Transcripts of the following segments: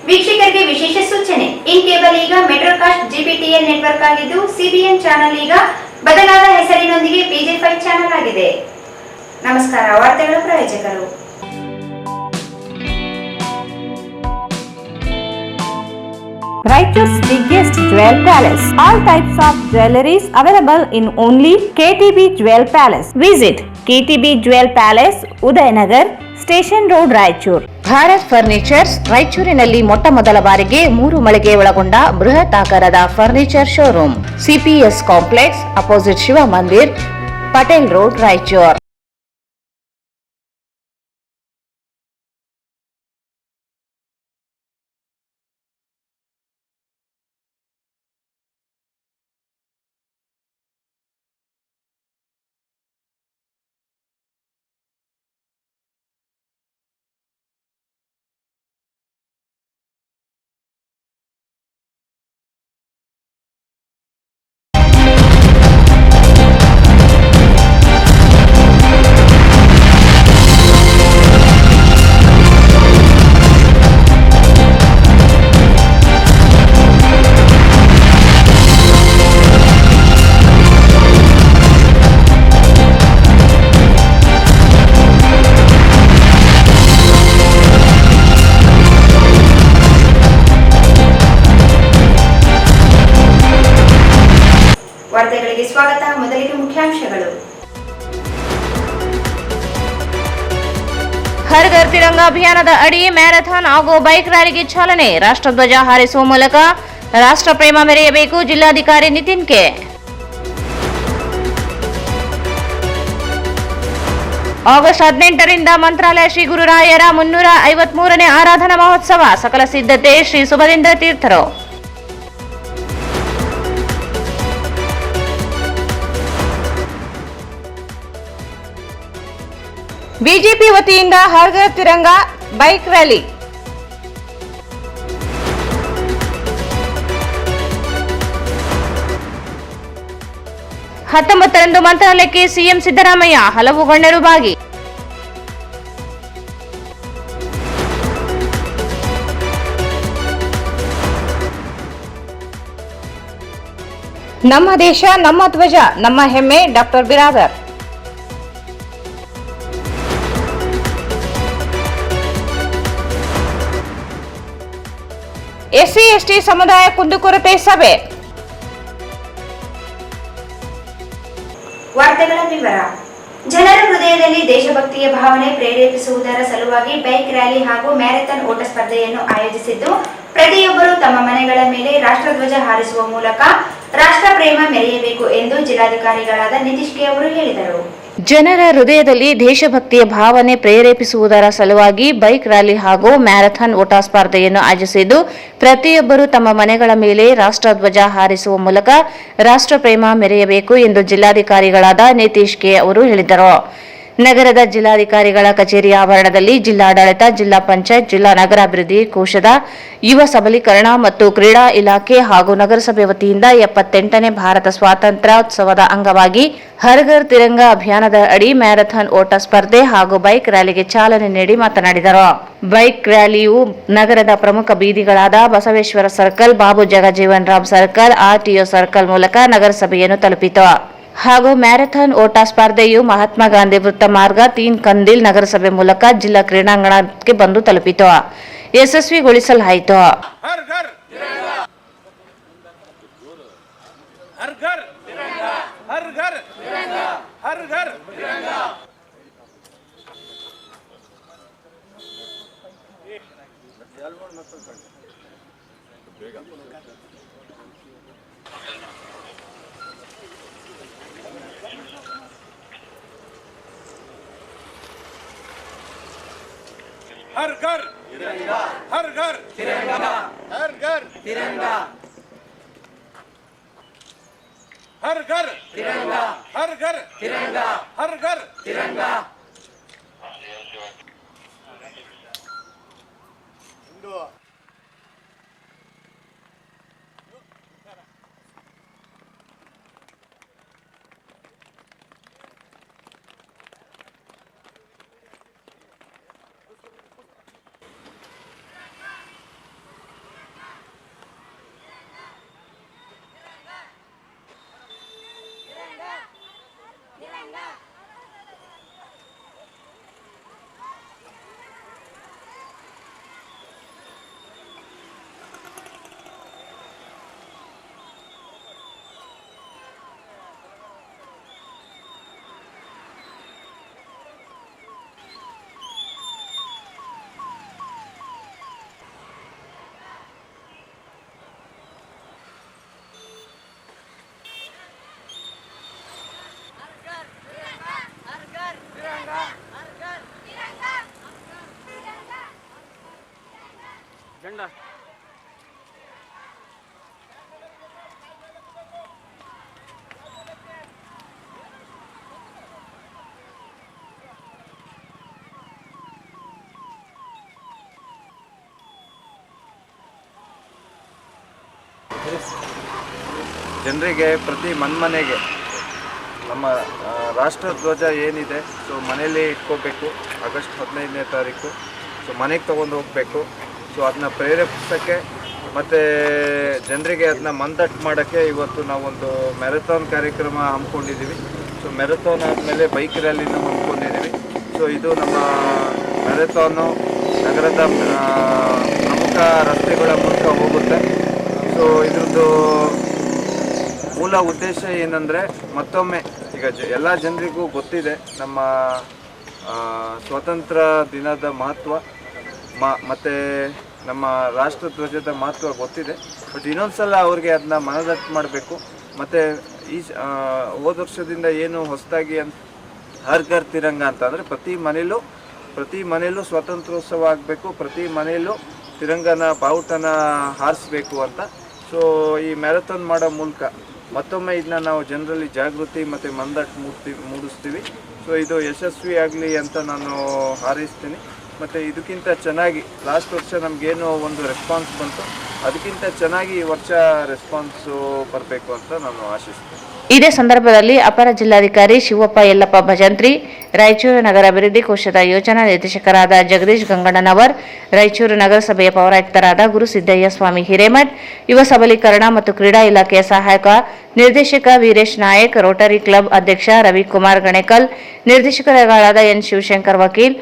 ವೀಕ್ಷಕರಿಗೆ ವಿಶೇಷ ಸೂಚನೆ. ಇನ್ ಕೇಬಲ್ ಈಗ ಮೆಟ್ರೋಕಾಸ್ಟ್ ಜಿಪಿಟಿಎಲ್ ನೆಟ್ವರ್ಕ್ ಆಗಿದ್ದು, ಸಿಬಿಎನ್ ಚಾನೆಲ್ ಈಗ ಬದಲಾದ ಹೆಸರಿನೊಂದಿಗೆ PG5 ಚಾನೆಲ್ ಆಗಿದೆ. ನಮಸ್ಕಾರ. ವಾರ್ತೆಗಳ ಪ್ರಾಯೋಜಕರು Raichur's biggest jewel palace. All types of jewelries available in only KTB Jewel Palace. Visit KTB Jewel Palace, Udayanagar, Station Road, Raichur. Bharat furnitures ರಾಯಚೂರಿನಲ್ಲಿ ಮೊಟ್ಟ ಮೊದಲ ಬಾರಿಗೆ 3 ಮಳಿಗೆ ಒಳಗೊಂಡ ಬೃಹತ್ ಆಕಾರದ furniture showroom. CPS complex, opposite Shiv Mandir, Patel road, Raichur. ವಾರ್ತೆಗಳಿಗೆ ಸ್ವಾಗತ. ಮೊದಲಿಗೆ ಮುಖ್ಯಾಂಶಗಳು. ಹರ್ ಘರ್ ತಿರಂಗ ಅಭಿಯಾನದ ಅಡಿ ಮ್ಯಾರಥಾನ್ ಹಾಗೂ ಬೈಕ್ ರ್ಯಾಲಿಗೆ ಚಾಲನೆ. ರಾಷ್ಟ್ರಧ್ವಜ ಹಾರಿಸುವ ಮೂಲಕ ರಾಷ್ಟ್ರ ಪ್ರೇಮ ಮೆರೆಯಬೇಕು. ಜಿಲ್ಲಾಧಿಕಾರಿ ನಿತಿನ್ ಕೆ. ಆಗಸ್ಟ್ 18ರಿಂದ ಮಂತ್ರಾಲಯ ಶ್ರೀ ಗುರುರಾಯರ 353ನೇ ಆರಾಧನಾ ಮಹೋತ್ಸವ. ಸಕಲ ಸಿದ್ಧತೆ ಶ್ರೀ ಸುಭದೇಂದ್ರ ತೀರ್ಥರು. ಬಿಜೆಪಿ ವತಿಯಿಂದ ಹರ್ ಘರ್ ತಿರಂಗ ಬೈಕ್ ರ್ಯಾಲಿ. ಹತ್ತೊಂಬತ್ತರಂದು ಮಂತ್ರಾಲಯಕ್ಕೆ ಸಿಎಂ ಸಿದ್ದರಾಮಯ್ಯ, ಹಲವು ಗಣ್ಯರು ಭಾಗಿ. ನಮ್ಮ ದೇಶ ನಮ್ಮ ಧ್ವಜ, ನಮ್ಮ ಹೆಮ್ಮೆ. ಡಾಕ್ಟರ್ ಬಿರಾದರ್. SC/ST ಸಮುದಾಯ ಕುಂದುಕೊರತೆ ಸಭೆ. ವಾರ್ತೆಗಳ ವಿವರ. ಜನರ ಹೃದಯದಲ್ಲಿ ದೇಶಭಕ್ತಿಯ ಭಾವನೆ ಪ್ರೇರೇಪಿಸುವುದರ ಸಲುವಾಗಿ ಬೈಕ್ ರ್ಯಾಲಿ ಹಾಗೂ ಮ್ಯಾರಥಾನ್ ಓಟ ಸ್ಪರ್ಧೆಯನ್ನು ಆಯೋಜಿಸಿದ್ದು, ಪ್ರತಿಯೊಬ್ಬರು ತಮ್ಮ ಮನೆಗಳ ಮೇಲೆ ರಾಷ್ಟ್ರಧ್ವಜ ಹಾರಿಸುವ ಮೂಲಕ ರಾಷ್ಟ್ರ ಪ್ರೇಮ ಮೆರೆಯಬೇಕು ಎಂದು ಜಿಲ್ಲಾಧಿಕಾರಿಗಳಾದ ನಿತೀಶ್ ಕೆ ಅವರು ಹೇಳಿದರು. ಜನರ ಹೃದಯದಲ್ಲಿ ದೇಶಭಕ್ತಿಯ ಭಾವನೆ ಪ್ರೇರೇಪಿಸುವುದರ ಸಲುವಾಗಿ ಬೈಕ್ ರ್ಯಾಲಿ ಹಾಗೂ ಮ್ಯಾರಥಾನ್ ಓಟ ಸ್ಪರ್ಧೆಯನ್ನು ಆಯೋಜಿಸಿದ್ದು, ಪ್ರತಿಯೊಬ್ಬರು ತಮ್ಮ ಮನೆಗಳ ಮೇಲೆ ರಾಷ್ಟ್ರಧ್ವಜ ಹಾರಿಸುವ ಮೂಲಕ ರಾಷ್ಟ್ರ ಪ್ರೇಮ ಮೆರೆಯಬೇಕು ಎಂದು ಜಿಲ್ಲಾಧಿಕಾರಿಗಳಾದ ನಿತೀಶ್ ಕೆ ಅವರು ಹೇಳಿದರು. ನಗರದ ಜಿಲ್ಲಾಧಿಕಾರಿಗಳ ಕಚೇರಿ ಆವರಣದಲ್ಲಿ ಜಿಲ್ಲಾಡಳಿತ, ಜಿಲ್ಲಾ ಪಂಚಾಯತ್, ಜಿಲ್ಲಾ ನಗರಾಭಿವೃದ್ಧಿ ಕೋಶದ ಯುವ ಸಬಲೀಕರಣ ಮತ್ತು ಕ್ರೀಡಾ ಇಲಾಖೆ ಹಾಗೂ ನಗರಸಭೆ ವತಿಯಿಂದ 78ನೇ ಭಾರತ ಸ್ವಾತಂತ್ರ್ಯೋತ್ಸವದ ಅಂಗವಾಗಿ ಹರ್ ಘರ್ ತಿರಂಗ ಅಭಿಯಾನದ ಅಡಿ ಮ್ಯಾರಥಾನ್ ಓಟ ಸ್ಪರ್ಧೆ ಹಾಗೂ ಬೈಕ್ ರ್ಯಾಲಿಗೆ ಚಾಲನೆ ನೀಡಿ ಮಾತನಾಡಿದರು. ಬೈಕ್ ರ್ಯಾಲಿಯು ನಗರದ ಪ್ರಮುಖ ಬೀದಿಗಳಾದ Basaveshwara circle, Babu Jagjivan Ram circle, RTO circle ಮೂಲಕ ನಗರಸಭೆಯನ್ನು ತಲುಪಿತು. ಹಾಗೂ ಮ್ಯಾರಥಾನ್ ಓಟ ಸ್ಪರ್ಧೆಯು ಮಹಾತ್ಮ ಗಾಂಧಿ ವೃತ್ತ ಮಾರ್ಗ, ತೀನ್ ಕಂದಿಲ್ ನಗರಸಭೆ ಮೂಲಕ ಜಿಲ್ಲಾ ಕ್ರೀಡಾಂಗಣಕ್ಕೆ ಬಂದು ತಲುಪಿತು. ಯಶಸ್ವಿಗೊಳಿಸಲಾಯಿತು. हर घर तिरंगा, हर घर तिरंगा, हर घर तिरंगा, हर घर तिरंगा, हर घर तिरंगा, हर घर तिरंगा. ಜನರಿಗೆ ಪ್ರತಿ ಮನೆಗೆ ನಮ್ಮ ರಾಷ್ಟ್ರಧ್ವಜ ಏನಿದೆ ಸೊ ಮನೆಯಲ್ಲಿ ಇಟ್ಕೋಬೇಕು. ಆಗಸ್ಟ್ 15ನೇ ತಾರೀಕು ಸೊ ಮನೆಗೆ ತೊಗೊಂಡು ಹೋಗಬೇಕು. ಸೊ ಅದನ್ನ ಪ್ರೇರೇಪಿಸೋಕ್ಕೆ ಮತ್ತು ಜನರಿಗೆ ಅದನ್ನ ಮಂದಟ್ಟು ಮಾಡೋಕ್ಕೆ ಇವತ್ತು ನಾವೊಂದು ಮ್ಯಾರಥಾನ್ ಕಾರ್ಯಕ್ರಮ ಹಮ್ಮಿಕೊಂಡಿದ್ದೀವಿ. ಸೊ ಮ್ಯಾರಥಾನ್ ಆದಮೇಲೆ ಬೈಕ್ ರ್ಯಾಲಿನೂ ಹಮ್ಮಿಕೊಂಡಿದ್ದೀವಿ. ಸೊ ಇದು ನಮ್ಮ ಮ್ಯಾರಥಾನು ನಗರದ ಪ್ರಮುಖ ರಸ್ತೆಗಳ ಮೂಲಕ ಹೋಗುತ್ತೆ. ಸೊ ಇದ್ರದ್ದು ಮೂಲ ಉದ್ದೇಶ ಏನಂದರೆ, ಮತ್ತೊಮ್ಮೆ ಈಗ ಎಲ್ಲ ಜನರಿಗೂ ಗೊತ್ತಿದೆ ನಮ್ಮ ಸ್ವಾತಂತ್ರ್ಯ ದಿನದ ಮಹತ್ವ ಮತ್ತು ನಮ್ಮ ರಾಷ್ಟ್ರಧ್ವಜದ ಮಹತ್ವ ಗೊತ್ತಿದೆ. ಬಟ್ ಇನ್ನೊಂದು ಸಲ ಅವ್ರಿಗೆ ಅದನ್ನ ಮನದಟ್ಟು ಮಾಡಬೇಕು. ಮತ್ತು ಈ ಹೋದ ವರ್ಷದಿಂದ ಏನು ಹೊಸದಾಗಿ ಹರ್ ಘರ್ ತಿರಂಗ ಅಂತ ಅಂದರೆ ಪ್ರತಿ ಮನೆಯಲ್ಲೂ ಸ್ವಾತಂತ್ರ್ಯೋತ್ಸವ ಆಗಬೇಕು, ಪ್ರತಿ ಮನೆಯಲ್ಲೂ ತಿರಂಗನ ಬಾವುಟನ ಹಾರಿಸ್ಬೇಕು ಅಂತ. ಸೊ ಈ ಮ್ಯಾರಥಾನ್ ಮಾಡೋ ಮೂಲಕ ಮತ್ತೊಮ್ಮೆ ಇದನ್ನ ನಾವು ಜನರಲ್ಲಿ ಜಾಗೃತಿ ಮತ್ತು ಮಂದಟ್ಟು ಮೂಡಿಸ್ತೀವಿ. ಸೊ ಇದು ಯಶಸ್ವಿಯಾಗಲಿ ಅಂತ ನಾನು ಹಾರೈಸ್ತೀನಿ. ಮತ್ತು ಇದಕ್ಕಿಂತ ಚೆನ್ನಾಗಿ ಲಾಸ್ಟ್ ವರ್ಷ ನಮಗೇನು ಒಂದು ರೆಸ್ಪಾನ್ಸ್ ಬಂತು, ಅದಕ್ಕಿಂತ ಚೆನ್ನಾಗಿ ಈ ವರ್ಷ ರೆಸ್ಪಾನ್ಸು ಬರಬೇಕು ಅಂತ ನಾನು ಆಶಿಸ್ತೀನಿ. ಇದೇ ಸಂದರ್ಭದಲ್ಲಿ ಅಪರ ಜಿಲ್ಲಾಧಿಕಾರಿ ಶಿವಪ್ಪ ಯಲ್ಲಪ್ಪ ಭಜಂತ್ರಿ, ರಾಯಚೂರು ನಗರ ಅಭಿವೃದ್ಧಿ ಕೋಶದ ಯೋಜನಾ ನಿರ್ದೇಶಕರಾದ ಜಗದೀಶ್ ಗಂಗಣ್ಣನವರ್, ರಾಯಚೂರು ನಗರಸಭೆಯ ಪೌರಾಯುಕ್ತರಾದ ಗುರುಸಿದ್ದಯ್ಯ ಸ್ವಾಮಿ ಹಿರೇಮಠ್, ಯುವ ಸಬಲೀಕರಣ ಮತ್ತು ಕ್ರೀಡಾ ಇಲಾಖೆಯ ಸಹಾಯಕ ನಿರ್ದೇಶಕ ವೀರೇಶ್ ನಾಯಕ್, ರೋಟರಿ ಕ್ಲಬ್ ಅಧ್ಯಕ್ಷ ರವಿಕುಮಾರ್ ಗಣೇಕಲ್, ನಿರ್ದೇಶಕರುಗಳಾದ ಎನ್ ಶಿವಶಂಕರ್ ವಕೀಲ್,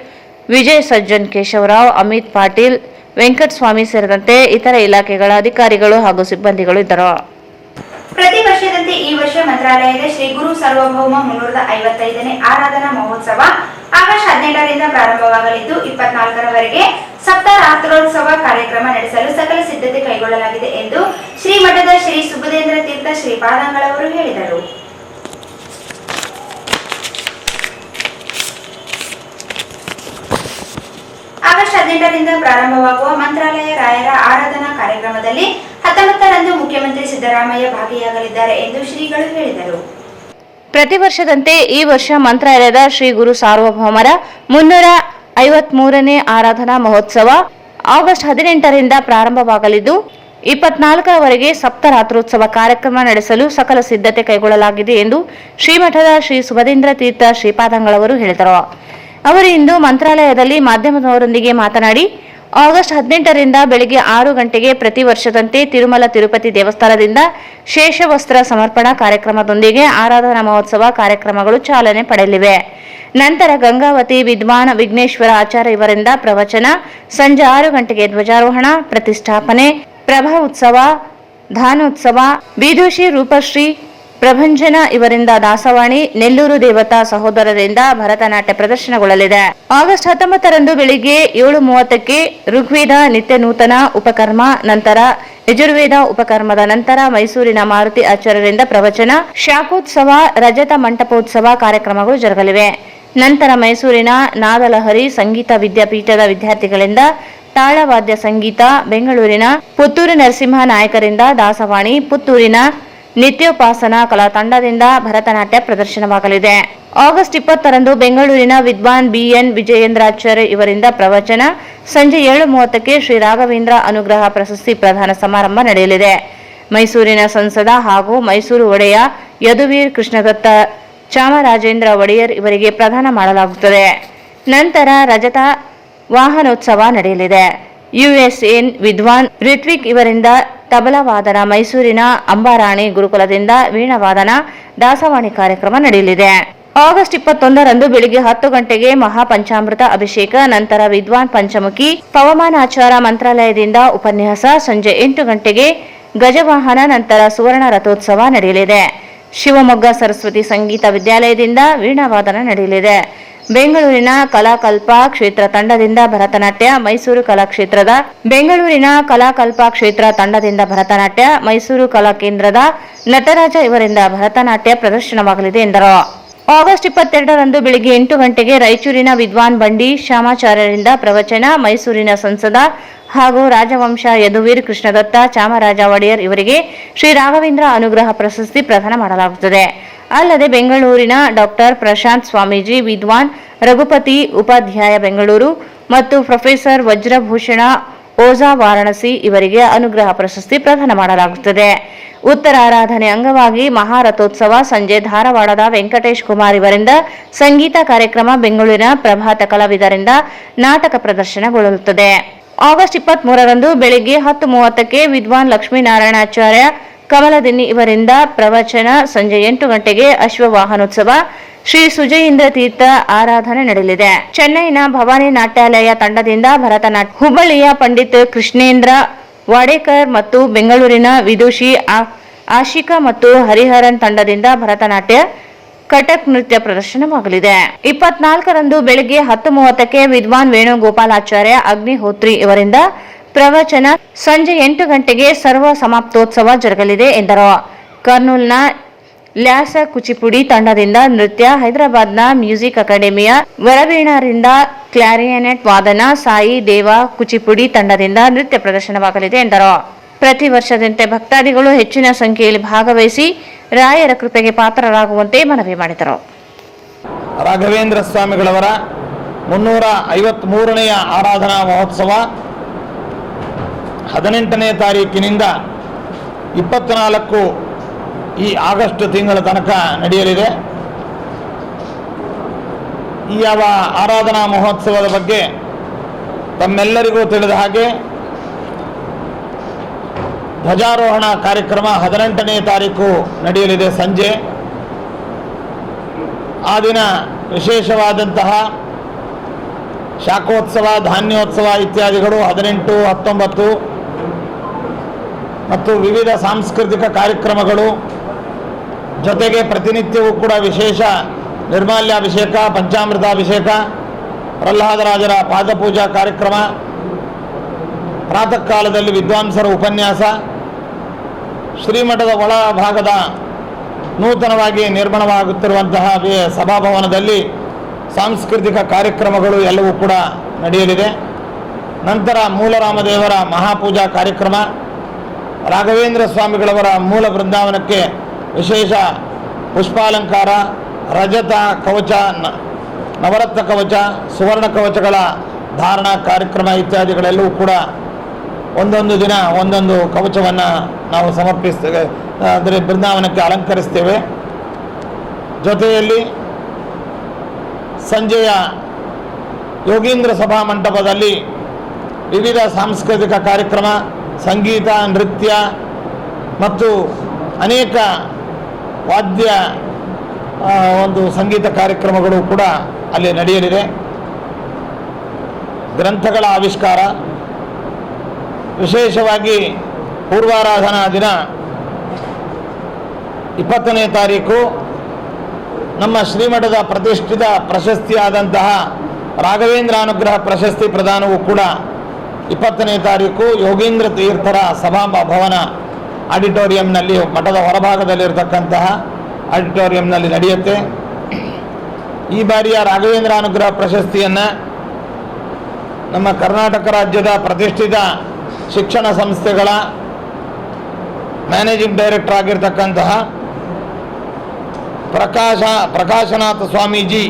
ವಿಜಯ್ ಸಜ್ಜನ್ ಕೇಶವರಾವ್, ಅಮಿತ್ ಪಾಟೀಲ್, ವೆಂಕಟಸ್ವಾಮಿ ಸೇರಿದಂತೆ ಇತರ ಇಲಾಖೆಗಳ ಅಧಿಕಾರಿಗಳು ಹಾಗೂ ಸಿಬ್ಬಂದಿಗಳು ಇದ್ದರು. ಪ್ರತಿ ವರ್ಷದಂತೆ ಈ ವರ್ಷ ಮಂತ್ರಾಲಯದ ಶ್ರೀ ಗುರು ಸಾರ್ವಭೌಮ 355ನೇ ಆರಾಧನಾ ಮಹೋತ್ಸವ ಆಗಸ್ಟ್ 17ರಿಂದ ಪ್ರಾರಂಭವಾಗಲಿದ್ದು 24ರವರೆಗೆ ಸಪ್ತರಾತ್ರೋತ್ಸವ ಕಾರ್ಯಕ್ರಮ ನಡೆಸಲು ಸಕಲ ಸಿದ್ಧತೆ ಕೈಗೊಳ್ಳಲಾಗಿದೆ ಎಂದು ಶ್ರೀಮಠದ ಶ್ರೀ ಸುಬುಧೇಂದ್ರ ತೀರ್ಥ ಶ್ರೀಪಾದಂಗಳವರು ಹೇಳಿದರು. ಆಗಸ್ಟ್ 18ರಿಂದ ಪ್ರಾರಂಭವಾಗುವ ಮಂತ್ರಾಲಯ ರಾಯರ ಆರಾಧನಾ ಕಾರ್ಯಕ್ರಮದಲ್ಲಿ 19ರಂದು ಮುಖ್ಯಮಂತ್ರಿ ಸಿದ್ದರಾಮಯ್ಯ ಭಾಗಿಯಾಗಲಿದ್ದಾರೆ ಎಂದು ಶ್ರೀಗಳು ಹೇಳಿದರು. ಪ್ರತಿ ವರ್ಷದಂತೆ ಈ ವರ್ಷ ಮಂತ್ರಾಲಯದ ಶ್ರೀ ಗುರು ಸಾರ್ವಭೌಮರ 353ನೇ ಆರಾಧನಾ ಮಹೋತ್ಸವ ಆಗಸ್ಟ್ 18ರಿಂದ ಪ್ರಾರಂಭವಾಗಲಿದ್ದು 24ರವರೆಗೆ ಸಪ್ತರಾತ್ರೋತ್ಸವ ಕಾರ್ಯಕ್ರಮ ನಡೆಸಲು ಸಕಲ ಸಿದ್ಧತೆ ಕೈಗೊಳ್ಳಲಾಗಿದೆ ಎಂದು ಶ್ರೀಮಠದ ಶ್ರೀ ಸುಬುಧೇಂದ್ರ ತೀರ್ಥ ಶ್ರೀಪಾದಂಗಳವರು ಹೇಳಿದರು. ಅವರು ಇಂದು ಮಂತ್ರಾಲಯದಲ್ಲಿ ಮಾಧ್ಯಮದವರೊಂದಿಗೆ ಮಾತನಾಡಿ, ಆಗಸ್ಟ್ 18ರಿಂದ ಬೆಳಗ್ಗೆ 6 ಗಂಟೆಗೆ ಪ್ರತಿ ವರ್ಷದಂತೆ ತಿರುಮಲ ತಿರುಪತಿ ದೇವಸ್ಥಾನದಿಂದ ಶೇಷವಸ್ತ್ರ ಸಮರ್ಪಣಾ ಕಾರ್ಯಕ್ರಮದೊಂದಿಗೆ ಆರಾಧನಾ ಮಹೋತ್ಸವ ಕಾರ್ಯಕ್ರಮಗಳು ಚಾಲನೆ ಪಡೆಯಲಿವೆ. ನಂತರ ಗಂಗಾವತಿ ವಿದ್ವಾನ್ ವಿಘ್ನೇಶ್ವರ ಆಚಾರ್ಯ ಇವರಿಂದ ಪ್ರವಚನ, ಸಂಜೆ 6 ಗಂಟೆಗೆ ಧ್ವಜಾರೋಹಣ, ಪ್ರತಿಷ್ಠಾಪನೆ, ಪ್ರಭಾ ಉತ್ಸವ, ಧಾನೋತ್ಸವ, ವಿದುಷಿ ರೂಪಶ್ರೀ ಪ್ರಭಂಜನ ಇವರಿಂದ ದಾಸವಾಣಿ, ನೆಲ್ಲೂರು ದೇವತಾ ಸಹೋದರರಿಂದ ಭರತನಾಟ್ಯ ಪ್ರದರ್ಶನಗೊಳ್ಳಲಿದೆ. ಆಗಸ್ಟ್ 19ರಂದು ಬೆಳಿಗ್ಗೆ 7:30ಕ್ಕೆ ಋಗ್ವೇದ ನಿತ್ಯ ನೂತನ ಉಪಕರ್ಮ, ನಂತರ ಯಜುರ್ವೇದ ಉಪಕರ್ಮದ ನಂತರ ಮೈಸೂರಿನ ಮಾರುತಿ ಆಚಾರ್ಯರಿಂದ ಪ್ರವಚನ, ಶಾಖೋತ್ಸವ, ರಜತ ಮಂಟಪೋತ್ಸವ ಕಾರ್ಯಕ್ರಮಗಳು ಜರುಗಲಿವೆ. ನಂತರ ಮೈಸೂರಿನ ನಾದಲಹರಿ ಸಂಗೀತ ವಿದ್ಯಾಪೀಠದ ವಿದ್ಯಾರ್ಥಿಗಳಿಂದ ತಾಳವಾದ್ಯ ಸಂಗೀತ, ಬೆಂಗಳೂರಿನ ಪುತ್ತೂರು ನರಸಿಂಹ ನಾಯಕರಿಂದ ದಾಸವಾಣಿ, ಪುತ್ತೂರಿನ ನಿತ್ಯೋಪಾಸನಾ ಕಲಾ ತಂಡದಿಂದ ಭರತನಾಟ್ಯ ಪ್ರದರ್ಶನವಾಗಲಿದೆ. ಆಗಸ್ಟ್ 20ರಂದು ಬೆಂಗಳೂರಿನ ವಿದ್ವಾನ್ ಬಿಎನ್ ವಿಜಯೇಂದ್ರಾಚಾರ್ಯ ಇವರಿಂದ ಪ್ರವಚನ, ಸಂಜೆ 7:30ಕ್ಕೆ ಶ್ರೀ ರಾಘವೇಂದ್ರ ಅನುಗ್ರಹ ಪ್ರಶಸ್ತಿ ಪ್ರದಾನ ಸಮಾರಂಭ ನಡೆಯಲಿದೆ. ಮೈಸೂರಿನ ಸಂಸದ ಹಾಗೂ ಮೈಸೂರು ಒಡೆಯ ಯದುವೀರ್ ಕೃಷ್ಣದತ್ತ ಚಾಮರಾಜೇಂದ್ರ ಒಡೆಯರ್ ಇವರಿಗೆ ಪ್ರದಾನ ಮಾಡಲಾಗುತ್ತದೆ. ನಂತರ ರಜತ ವಾಹನೋತ್ಸವ ನಡೆಯಲಿದೆ. ಯುಎಸ್ಎನ್ ವಿದ್ವಾನ್ ರಿತ್ವಿಕ್ ಇವರಿಂದ ತಬಲಾ ವಾದನ, ಮೈಸೂರಿನ ಅಂಬಾರಾಣಿ ಗುರುಕುಲದಿಂದ ವೀಣಾವಾದನ, ದಾಸವಾಣಿ ಕಾರ್ಯಕ್ರಮ ನಡೆಯಲಿದೆ. ಆಗಸ್ಟ್ 21ರಂದು ಬೆಳಿಗ್ಗೆ 10 ಗಂಟೆಗೆ ಮಹಾಪಂಚಾಮೃತ ಅಭಿಷೇಕ, ನಂತರ ವಿದ್ವಾನ್ ಪಂಚಮುಖಿ ಪವಮಾನಾಚಾರ ಮಂತ್ರಾಲಯದಿಂದ ಉಪನ್ಯಾಸ, ಸಂಜೆ 8 ಗಂಟೆಗೆ ಗಜವಾಹನ, ನಂತರ ಸುವರ್ಣ ರಥೋತ್ಸವ ನಡೆಯಲಿದೆ. ಶಿವಮೊಗ್ಗ ಸರಸ್ವತಿ ಸಂಗೀತ ವಿದ್ಯಾಲಯದಿಂದ ವೀಣಾವಾದನ ನಡೆಯಲಿದೆ. ಬೆಂಗಳೂರಿನ ಕಲಾಕಲ್ಪ ಕ್ಷೇತ್ರ ತಂಡದಿಂದ ಭರತನಾಟ್ಯ, ಮೈಸೂರು ಕಲಾಕ್ಷೇತ್ರದ ಬೆಂಗಳೂರಿನ ಕಲಾಕಲ್ಪ ಕ್ಷೇತ್ರ ತಂಡದಿಂದ ಭರತನಾಟ್ಯ, ಮೈಸೂರು ಕಲಾ ಕೇಂದ್ರದ ನಟರಾಜ ಇವರಿಂದ ಭರತನಾಟ್ಯ ಪ್ರದರ್ಶನವಾಗಲಿದೆ ಎಂದರು. ಆಗಸ್ಟ್ 22ರಂದು ಬೆಳಗ್ಗೆ 8 ಗಂಟೆಗೆ ರಾಯಚೂರಿನ ವಿದ್ವಾನ್ ಬಂಡಿ ಶ್ಯಾಮಾಚಾರ್ಯರಿಂದ ಪ್ರವಚನ, ಮೈಸೂರಿನ ಸಂಸದ ಹಾಗೂ ರಾಜವಂಶ ಯದುವೀರ್ ಕೃಷ್ಣದತ್ತ ಚಾಮರಾಜ ಒಡೆಯರ್ ಇವರಿಗೆ ಶ್ರೀ ರಾಘವೇಂದ್ರ ಅನುಗ್ರಹ ಪ್ರಶಸ್ತಿ ಪ್ರದಾನ ಮಾಡಲಾಗುತ್ತದೆ. ಅಲ್ಲದೆ ಬೆಂಗಳೂರಿನ ಡಾಕ್ಟರ್ ಪ್ರಶಾಂತ್ ಸ್ವಾಮೀಜಿ, ವಿದ್ವಾನ್ ರಘುಪತಿ ಉಪಾಧ್ಯಾಯ ಬೆಂಗಳೂರು ಮತ್ತು ಪ್ರೊಫೆಸರ್ ವಜ್ರಭೂಷಣ ಓಝಾ ವಾರಾಣಸಿ ಇವರಿಗೆ ಅನುಗ್ರಹ ಪ್ರಶಸ್ತಿ ಪ್ರದಾನ ಮಾಡಲಾಗುತ್ತದೆ. ಉತ್ತರಾರಾಧನೆ ಅಂಗವಾಗಿ ಮಹಾರಥೋತ್ಸವ ಸಂಜೆ ಧಾರವಾಡದ ವೆಂಕಟೇಶ್ ಕುಮಾರ್ ಇವರಿಂದ ಸಂಗೀತ ಕಾರ್ಯಕ್ರಮ, ಬೆಂಗಳೂರಿನ ಪ್ರಭಾತ ಕಲಾವಿದರಿಂದ ನಾಟಕ ಪ್ರದರ್ಶನಗೊಳ್ಳುತ್ತದೆ. ಆಗಸ್ಟ್ 23ರಂದು ಬೆಳಗ್ಗೆ 10:30ಕ್ಕೆ ವಿದ್ವಾನ್ ಲಕ್ಷ್ಮೀನಾರಾಯಣಾಚಾರ್ಯ ಕಮಲದಿನ್ನಿ ಇವರಿಂದ ಪ್ರವಚನ, ಸಂಜೆ 8 ಗಂಟೆಗೆ ಅಶ್ವವಾಹನೋತ್ಸವ, ಶ್ರೀ ಸುಜಯೀಂದ್ರ ತೀರ್ಥ ಆರಾಧನೆ ನಡೆಯಲಿದೆ. ಚೆನ್ನೈನ ಭವಾನಿ ನಾಟ್ಯಾಲಯ ತಂಡದಿಂದ ಭರತನಾಟ್ಯ, ಹುಬ್ಬಳ್ಳಿಯ ಪಂಡಿತ್ ಕೃಷ್ಣೇಂದ್ರ ವಾಡೇಕರ್ ಮತ್ತು ಬೆಂಗಳೂರಿನ ವಿದುಷಿ ಆಶಿಕಾ ಮತ್ತು ಹರಿಹರನ್ ತಂಡದಿಂದ ಭರತನಾಟ್ಯ, ಕಟಕ್ ನೃತ್ಯ ಪ್ರದರ್ಶನವಾಗಲಿದೆ. 24ರಂದು ಬೆಳಗ್ಗೆ 10:30ಕ್ಕೆ ವಿದ್ವಾನ್ ವೇಣುಗೋಪಾಲಾಚಾರ್ಯ ಅಗ್ನಿಹೋತ್ರಿ ಇವರಿಂದ ಪ್ರವಚನ, ಸಂಜೆ 8 ಗಂಟೆಗೆ ಸರ್ವ ಸಮಾಪ್ತೋತ್ಸವ ಜರುಗಲಿದೆ ಎಂದರು. ಕರ್ನೂಲ್ನ ಲ್ಯಾಸ ಕುಚಿಪುಡಿ ತಂಡದಿಂದ ನೃತ್ಯ, ಹೈದರಾಬಾದ್ನ ಮ್ಯೂಸಿಕ್ ಅಕಾಡೆಮಿಯ ವರವೀಣರಿಂದ ಕ್ಲಾರಿನೆಟ್ ವಾದನ, ಸಾಯಿ ದೇವ ಕುಚಿಪುಡಿ ತಂಡದಿಂದ ನೃತ್ಯ ಪ್ರದರ್ಶನವಾಗಲಿದೆ ಎಂದರು. ಪ್ರತಿ ವರ್ಷದಂತೆ ಭಕ್ತಾದಿಗಳು ಹೆಚ್ಚಿನ ಸಂಖ್ಯೆಯಲ್ಲಿ ಭಾಗವಹಿಸಿ ರಾಯರ ಕೃಪೆಗೆ ಪಾತ್ರರಾಗುವಂತೆ ಮನವಿ ಮಾಡಿದರು. ರಾಘವೇಂದ್ರ ಸ್ವಾಮಿಗಳವರ 353ನೇ ಆರಾಧನಾ ಮಹೋತ್ಸವ 18ನೇ ತಾರೀಕಿನಿಂದ 24 ಈ ಆಗಸ್ಟ್ ತಿಂಗಳ ತನಕ ನಡೆಯಲಿದೆ. ಈ ಯಾವ ಆರಾಧನಾ ಮಹೋತ್ಸವದ ಬಗ್ಗೆ ತಮ್ಮೆಲ್ಲರಿಗೂ ತಿಳಿದ ಹಾಗೆ ಧ್ವಜಾರೋಹಣ ಕಾರ್ಯಕ್ರಮ 18ನೇ ತಾರೀಕು ನಡೆಯಲಿದೆ ಸಂಜೆ. ಆ ದಿನ ವಿಶೇಷವಾದಂತಹ ಶಾಖೋತ್ಸವ, ಧಾನ್ಯೋತ್ಸವ ಇತ್ಯಾದಿಗಳು 18, 19 ಮತ್ತು ವಿವಿಧ ಸಾಂಸ್ಕೃತಿಕ ಕಾರ್ಯಕ್ರಮಗಳು, ಜೊತೆಗೆ ಪ್ರತಿನಿತ್ಯವೂ ಕೂಡ ವಿಶೇಷ ನಿರ್ಮಾಲ್ಯಾಭಿಷೇಕ, ಪಂಚಾಮೃತಾಭಿಷೇಕ, ಪ್ರಹ್ಲಾದರಾಜರ ಪಾದಪೂಜಾ ಕಾರ್ಯಕ್ರಮ, ಪ್ರಾತಃ ಕಾಲದಲ್ಲಿ ವಿದ್ವಾಂಸರ ಉಪನ್ಯಾಸ, ಶ್ರೀಮಠದ ಒಳ ಭಾಗದ ನೂತನವಾಗಿ ನಿರ್ಮಾಣವಾಗುತ್ತಿರುವಂತಹ ಸಭಾಭವನದಲ್ಲಿ ಸಾಂಸ್ಕೃತಿಕ ಕಾರ್ಯಕ್ರಮಗಳು ಎಲ್ಲವೂ ಕೂಡ ನಡೆಯಲಿದೆ. ನಂತರ ಮೂಲರಾಮದೇವರ ಮಹಾಪೂಜಾ ಕಾರ್ಯಕ್ರಮ, ರಾಘವೇಂದ್ರ ಸ್ವಾಮಿಗಳವರ ಮೂಲ ಬೃಂದಾವನಕ್ಕೆ ವಿಶೇಷ ಪುಷ್ಪಾಲಂಕಾರ, ರಜತ ಕವಚ, ನವರತ್ನ ಕವಚ, ಸುವರ್ಣ ಕವಚಗಳ ಧಾರಣ ಕಾರ್ಯಕ್ರಮ ಇತ್ಯಾದಿಗಳೆಲ್ಲವೂ ಕೂಡ ಒಂದೊಂದು ದಿನ ಒಂದೊಂದು ಕವಚವನ್ನು ನಾವು ಸಮರ್ಪಿಸ್ತೇವೆ, ಅಂದರೆ ಬೃಂದಾವನಕ್ಕೆ ಅಲಂಕರಿಸ್ತೇವೆ. ಜೊತೆಯಲ್ಲಿ ಸಂಜೆಯ ಯೋಗೀಂದ್ರ ಸಭಾ ಮಂಟಪದಲ್ಲಿ ವಿವಿಧ ಸಾಂಸ್ಕೃತಿಕ ಕಾರ್ಯಕ್ರಮ, ಸಂಗೀತ, ನೃತ್ಯ ಮತ್ತು ಅನೇಕ ವಾದ್ಯ ಒಂದು ಸಂಗೀತ ಕಾರ್ಯಕ್ರಮಗಳು ಕೂಡ ಅಲ್ಲಿ ನಡೆಯಲಿದೆ. ಗ್ರಂಥಗಳ ಆವಿಷ್ಕಾರ, ವಿಶೇಷವಾಗಿ ಪೂರ್ವಾರಾಧನಾ ದಿನ 20ನೇ ತಾರೀಕು ನಮ್ಮ ಶ್ರೀಮಠದ ಪ್ರತಿಷ್ಠಿತ ಪ್ರಶಸ್ತಿಯಾದಂತಹ ರಾಘವೇಂದ್ರ ಅನುಗ್ರಹ ಪ್ರಶಸ್ತಿ ಪ್ರದಾನವೂ ಕೂಡ 20ನೇ ತಾರೀಕು ಯೋಗೀಂದ್ರ ತೀರ್ಥರ ಸಭಾಭವನ ಆಡಿಟೋರಿಯಂನಲ್ಲಿ, ಮಠದ ಹೊರಭಾಗದಲ್ಲಿರತಕ್ಕಂತಹ ಆಡಿಟೋರಿಯಂನಲ್ಲಿ ನಡೆಯುತ್ತೆ. ಈ ಬಾರಿಯ ರಾಘವೇಂದ್ರ ಅನುಗ್ರಹ ಪ್ರಶಸ್ತಿಯನ್ನು ನಮ್ಮ ಕರ್ನಾಟಕ ರಾಜ್ಯದ ಪ್ರತಿಷ್ಠಿತ ಶಿಕ್ಷಣ ಸಂಸ್ಥೆಗಳ ಮ್ಯಾನೇಜಿಂಗ್ ಡೈರೆಕ್ಟರ್ ಆಗಿರ್ತಕ್ಕಂತಹ Prakashnath Swamiji,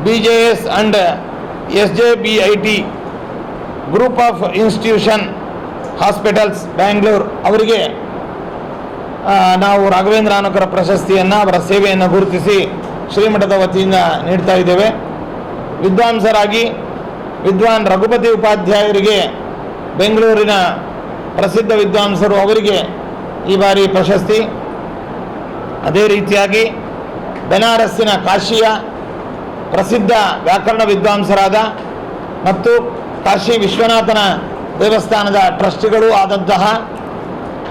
BJS and SJBIT group of institution hospitals Bangalore ಅವರಿಗೆ ನಾವು ರಾಘವೇಂದ್ರ ಅನುಗ್ರಹ ಪ್ರಶಸ್ತಿಯನ್ನು, ಅವರ ಸೇವೆಯನ್ನು ಗುರುತಿಸಿ ಶ್ರೀಮಠದ ವತಿಯಿಂದ ನೀಡ್ತಾ ಇದ್ದೇವೆ. ವಿದ್ವಾಂಸರಾಗಿ ವಿದ್ವಾನ್ ರಘುಪತಿ ಉಪಾಧ್ಯಾಯರಿಗೆ, ಬೆಂಗಳೂರಿನ ಪ್ರಸಿದ್ಧ ವಿದ್ವಾಂಸರು, ಅವರಿಗೆ ಈ ಬಾರಿ ಪ್ರಶಸ್ತಿ. ಅದೇ ರೀತಿಯಾಗಿ ಬೆನಾರಸ್ಸಿನ ಕಾಶಿಯ ಪ್ರಸಿದ್ಧ ವ್ಯಾಕರಣ ವಿದ್ವಾಂಸರಾದ ಮತ್ತು ಕಾಶಿ ವಿಶ್ವನಾಥನ ದೇವಸ್ಥಾನದ ಟ್ರಸ್ಟಿಗಳೂ ಆದಂತಹ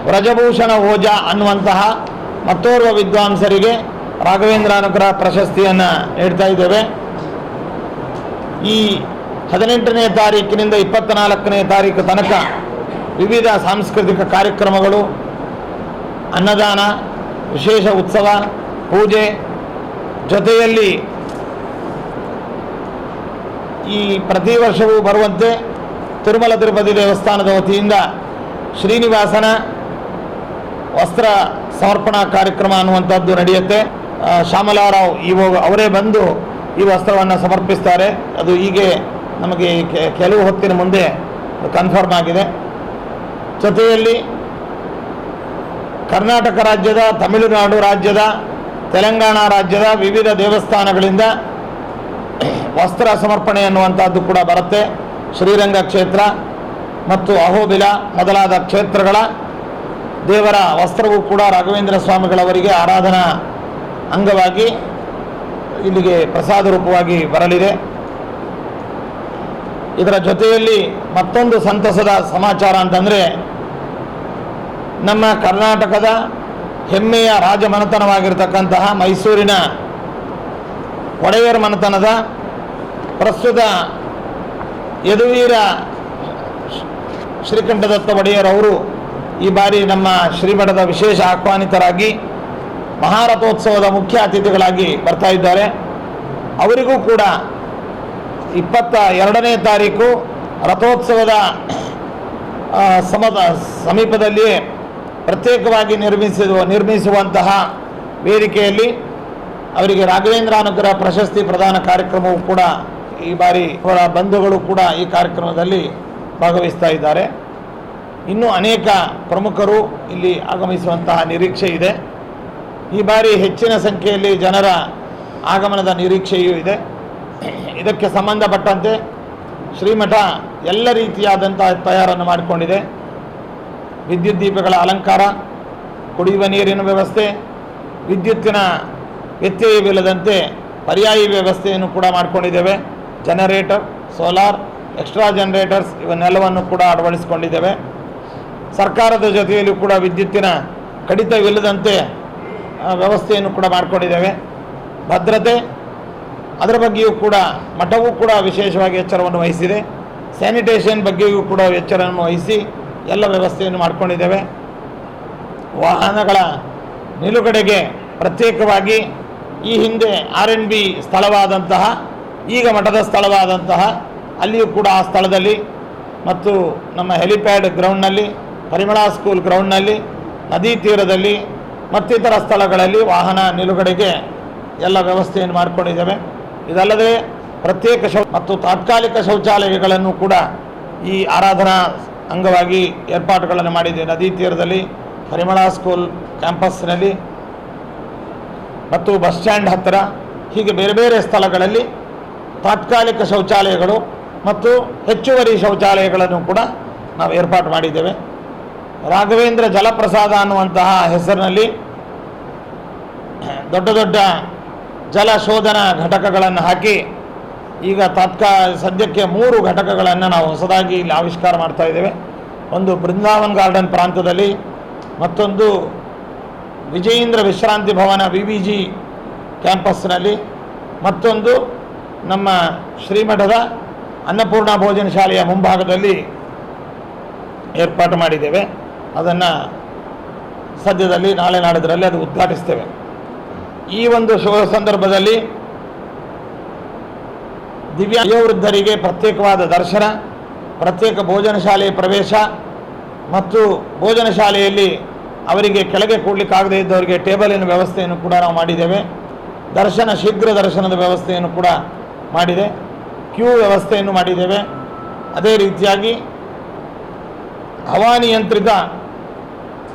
ವ್ರಜಭೂಷಣ ಓಜಾ ಅನ್ನುವಂತಹ ಮತ್ತೋರ್ವ ವಿದ್ವಾಂಸರಿಗೆ ರಾಘವೇಂದ್ರ ಅನುಗ್ರಹ ಪ್ರಶಸ್ತಿಯನ್ನು ನೀಡ್ತಾ ಇದ್ದೇವೆ. ಈ 18ನೇ ತಾರೀಕಿನಿಂದ 24ನೇ ತಾರೀಕು ತನಕ ವಿವಿಧ ಸಾಂಸ್ಕೃತಿಕ ಕಾರ್ಯಕ್ರಮಗಳು, ಅನ್ನದಾನ, ವಿಶೇಷ ಉತ್ಸವ, ಪೂಜೆ, ಜೊತೆಯಲ್ಲಿ ಈ ಪ್ರತಿ ವರ್ಷವೂ ಬರುವಂತೆ ತಿರುಮಲ ತಿರುಪತಿ ದೇವಸ್ಥಾನದ ವತಿಯಿಂದ ಶ್ರೀನಿವಾಸನ ವಸ್ತ್ರ ಸಮರ್ಪಣಾ ಕಾರ್ಯಕ್ರಮ ಅನ್ನುವಂಥದ್ದು ನಡೆಯುತ್ತೆ. ಶ್ಯಾಮಲಾರಾವ್ ಅವರೇ ಬಂದು ಈ ವಸ್ತ್ರವನ್ನು ಸಮರ್ಪಿಸ್ತಾರೆ. ಅದು ಹೀಗೆ ನಮಗೆ ಕೆಲವು ಹೊತ್ತಿನ ಮುಂದೆ ಕನ್ಫರ್ಮ್ ಆಗಿದೆ. ಜೊತೆಯಲ್ಲಿ ಕರ್ನಾಟಕ ರಾಜ್ಯದ, ತಮಿಳುನಾಡು ರಾಜ್ಯದ, ತೆಲಂಗಾಣ ರಾಜ್ಯದ ವಿವಿಧ ದೇವಸ್ಥಾನಗಳಿಂದ ವಸ್ತ್ರ ಸಮರ್ಪಣೆ ಅನ್ನುವಂಥದ್ದು ಕೂಡ ಬರುತ್ತೆ. ಶ್ರೀರಂಗ ಕ್ಷೇತ್ರ ಮತ್ತು ಅಹೋಬಿಲ ಮೊದಲಾದ ಕ್ಷೇತ್ರಗಳ ದೇವರ ವಸ್ತ್ರವೂ ಕೂಡ ರಾಘವೇಂದ್ರ ಸ್ವಾಮಿಗಳವರಿಗೆ ಆರಾಧನಾ ಅಂಗವಾಗಿ ಇಲ್ಲಿಗೆ ಪ್ರಸಾದ ರೂಪವಾಗಿ ಬರಲಿದೆ. ಇದರ ಜೊತೆಯಲ್ಲಿ ಮತ್ತೊಂದು ಸಂತಸದ ಸಮಾಚಾರ ಅಂತಂದರೆ, ನಮ್ಮ ಕರ್ನಾಟಕದ ಹೆಮ್ಮೆಯ ರಾಜಮನೆತನವಾಗಿರ್ತಕ್ಕಂತಹ ಮೈಸೂರಿನ ಒಡೆಯರ್ ಮನೆತನದ ಪ್ರಸ್ತುತ ಯದುವೀರ ಶ್ರೀಕಂಠದತ್ತ ಒಡೆಯರ್ ಅವರು ಈ ಬಾರಿ ನಮ್ಮ ಶ್ರೀಮಠದ ವಿಶೇಷ ಆಹ್ವಾನಿತರಾಗಿ ಮಹಾರಥೋತ್ಸವದ ಮುಖ್ಯ ಅತಿಥಿಗಳಾಗಿ ಬರ್ತಾ ಇದ್ದಾರೆ. ಅವರಿಗೂ ಕೂಡ 22ನೇ ತಾರೀಕು ರಥೋತ್ಸವದ ಸಮೀಪದಲ್ಲಿಯೇ ಪ್ರತ್ಯೇಕವಾಗಿ ನಿರ್ಮಿಸುವಂತಹ ವೇದಿಕೆಯಲ್ಲಿ ಅವರಿಗೆ ರಾಘವೇಂದ್ರ ಅನುಗ್ರಹ ಪ್ರಶಸ್ತಿ ಪ್ರದಾನ ಕಾರ್ಯಕ್ರಮವೂ ಕೂಡ ಈ ಬಾರಿ ಅವರ ಬಂಧುಗಳು ಕೂಡ ಈ ಕಾರ್ಯಕ್ರಮದಲ್ಲಿ ಭಾಗವಹಿಸ್ತಾ ಇದ್ದಾರೆ. ಇನ್ನೂ ಅನೇಕ ಪ್ರಮುಖರು ಇಲ್ಲಿ ಆಗಮಿಸುವಂತಹ ನಿರೀಕ್ಷೆ ಇದೆ. ಈ ಬಾರಿ ಹೆಚ್ಚಿನ ಸಂಖ್ಯೆಯಲ್ಲಿ ಜನರ ಆಗಮನದ ನಿರೀಕ್ಷೆಯೂ ಇದೆ. ಇದಕ್ಕೆ ಸಂಬಂಧಪಟ್ಟಂತೆ ಶ್ರೀಮಠ ಎಲ್ಲ ರೀತಿಯಾದಂಥ ತಯಾರನ್ನು ಮಾಡಿಕೊಂಡಿದೆ. ವಿದ್ಯುತ್ ದೀಪಗಳ ಅಲಂಕಾರ, ಕುಡಿಯುವ ನೀರಿನ ವ್ಯವಸ್ಥೆ, ವಿದ್ಯುತ್ತಿನ ವ್ಯತ್ಯಯವಿಲ್ಲದಂತೆ ಪರ್ಯಾಯ ವ್ಯವಸ್ಥೆಯನ್ನು ಕೂಡ ಮಾಡಿಕೊಂಡಿದ್ದೇವೆ. ಜನರೇಟರ್, ಸೋಲಾರ್, ಎಕ್ಸ್ಟ್ರಾ ಜನರೇಟರ್ಸ್ ಇವನ್ನೆಲ್ಲವನ್ನು ಕೂಡ ಅಳವಡಿಸಿಕೊಂಡಿದ್ದೇವೆ. ಸರ್ಕಾರದ ಜೊತೆಯಲ್ಲೂ ಕೂಡ ವಿದ್ಯುತ್ತಿನ ಕಡಿತವಿಲ್ಲದಂತೆ ವ್ಯವಸ್ಥೆಯನ್ನು ಕೂಡ ಮಾಡಿಕೊಂಡಿದ್ದೇವೆ. ಭದ್ರತೆ, ಅದರ ಬಗ್ಗೆಯೂ ಕೂಡ ಮಠವೂ ಕೂಡ ವಿಶೇಷವಾಗಿ ಎಚ್ಚರವನ್ನು ವಹಿಸಿದೆ. ಸ್ಯಾನಿಟೇಷನ್ ಬಗ್ಗೆಯೂ ಕೂಡ ಎಚ್ಚರವನ್ನು ವಹಿಸಿ ಎಲ್ಲ ವ್ಯವಸ್ಥೆಯನ್ನು ಮಾಡಿಕೊಂಡಿದ್ದೇವೆ. ವಾಹನಗಳ ನಿಲುಗಡೆಗೆ ಪ್ರತ್ಯೇಕವಾಗಿ ಈ ಹಿಂದೆ R&B ಸ್ಥಳವಾದಂತಹ, ಈಗ ಮಠದ ಸ್ಥಳವಾದಂತಹ ಅಲ್ಲಿಯೂ ಕೂಡ ಆ ಸ್ಥಳದಲ್ಲಿ ಮತ್ತು ನಮ್ಮ ಹೆಲಿಪ್ಯಾಡ್ ಗ್ರೌಂಡ್ನಲ್ಲಿ, ಪರಿಮಳ ಸ್ಕೂಲ್ ಗ್ರೌಂಡ್ನಲ್ಲಿ, ನದಿ ತೀರದಲ್ಲಿ ಮತ್ತಿತರ ಸ್ಥಳಗಳಲ್ಲಿ ವಾಹನ ನಿಲುಗಡೆಗೆ ಎಲ್ಲ ವ್ಯವಸ್ಥೆಯನ್ನು ಮಾಡಿಕೊಂಡಿದ್ದೇವೆ. ಇದಲ್ಲದೆ ಪ್ರತ್ಯೇಕ ಮತ್ತು ತಾತ್ಕಾಲಿಕ ಶೌಚಾಲಯಗಳನ್ನು ಕೂಡ ಈ ಆರಾಧನಾ ಅಂಗವಾಗಿ ಏರ್ಪಾಟುಗಳನ್ನು ಮಾಡಿದ್ದೇವೆ. ನದಿ ತೀರದಲ್ಲಿ, ಪರಿಮಳ ಸ್ಕೂಲ್ ಕ್ಯಾಂಪಸ್ನಲ್ಲಿ ಮತ್ತು ಬಸ್ ಸ್ಟ್ಯಾಂಡ್ ಹತ್ತಿರ, ಹೀಗೆ ಬೇರೆ ಬೇರೆ ಸ್ಥಳಗಳಲ್ಲಿ ತಾತ್ಕಾಲಿಕ ಶೌಚಾಲಯಗಳು ಮತ್ತು ಹೆಚ್ಚುವರಿ ಶೌಚಾಲಯಗಳನ್ನು ಕೂಡ ನಾವು ಏರ್ಪಾಟು ಮಾಡಿದ್ದೇವೆ. ರಾಘವೇಂದ್ರ ಜಲಪ್ರಸಾದ ಅನ್ನುವಂತಹ ಹೆಸರಿನಲ್ಲಿ ದೊಡ್ಡ ದೊಡ್ಡ ಜಲ ಶೋಧನಾ ಘಟಕಗಳನ್ನು ಹಾಕಿ ಈಗ ಸದ್ಯಕ್ಕೆ 3 ಘಟಕಗಳನ್ನು ನಾವು ಹೊಸದಾಗಿ ಇಲ್ಲಿ ಆವಿಷ್ಕಾರ ಮಾಡ್ತಾ ಇದ್ದೇವೆ. ಒಂದು ಬೃಂದಾವನ್ ಗಾರ್ಡನ್ ಪ್ರಾಂತದಲ್ಲಿ, ಮತ್ತೊಂದು ವಿಜಯೇಂದ್ರ ವಿಶ್ರಾಂತಿ ಭವನ VVG ಕ್ಯಾಂಪಸ್ನಲ್ಲಿ, ಮತ್ತೊಂದು ನಮ್ಮ ಶ್ರೀಮಠದ ಅನ್ನಪೂರ್ಣ ಭೋಜನ ಶಾಲೆಯ ಮುಂಭಾಗದಲ್ಲಿ ಏರ್ಪಾಟು ಮಾಡಿದ್ದೇವೆ. ಅದನ್ನು ಸದ್ಯದಲ್ಲಿ ನಾಳೆ ನಾಡಿದ್ರಲ್ಲಿ ಅದು ಉದ್ಘಾಟಿಸ್ತೇವೆ. ಈ ಒಂದು ಸಂದರ್ಭದಲ್ಲಿ ದಿವ್ಯಾಂಗವೃದ್ಧರಿಗೆ ಪ್ರತ್ಯೇಕವಾದ ದರ್ಶನ, ಪ್ರತ್ಯೇಕ ಭೋಜನ ಶಾಲೆಯ ಪ್ರವೇಶ ಮತ್ತು ಭೋಜನ ಶಾಲೆಯಲ್ಲಿ ಅವರಿಗೆ ಕೆಳಗೆ ಕೂಡಲಿಕ್ಕಾಗದೇ ಇದ್ದವರಿಗೆ ಟೇಬಲಿನ ವ್ಯವಸ್ಥೆಯನ್ನು ಕೂಡ ನಾವು ಮಾಡಿದ್ದೇವೆ. ಶೀಘ್ರ ದರ್ಶನದ ವ್ಯವಸ್ಥೆಯನ್ನು ಕೂಡ ಮಾಡಿದೆ. ಕ್ಯೂ ವ್ಯವಸ್ಥೆಯನ್ನು ಮಾಡಿದ್ದೇವೆ. ಅದೇ ರೀತಿಯಾಗಿ ಹವಾನಿಯಂತ್ರಿತ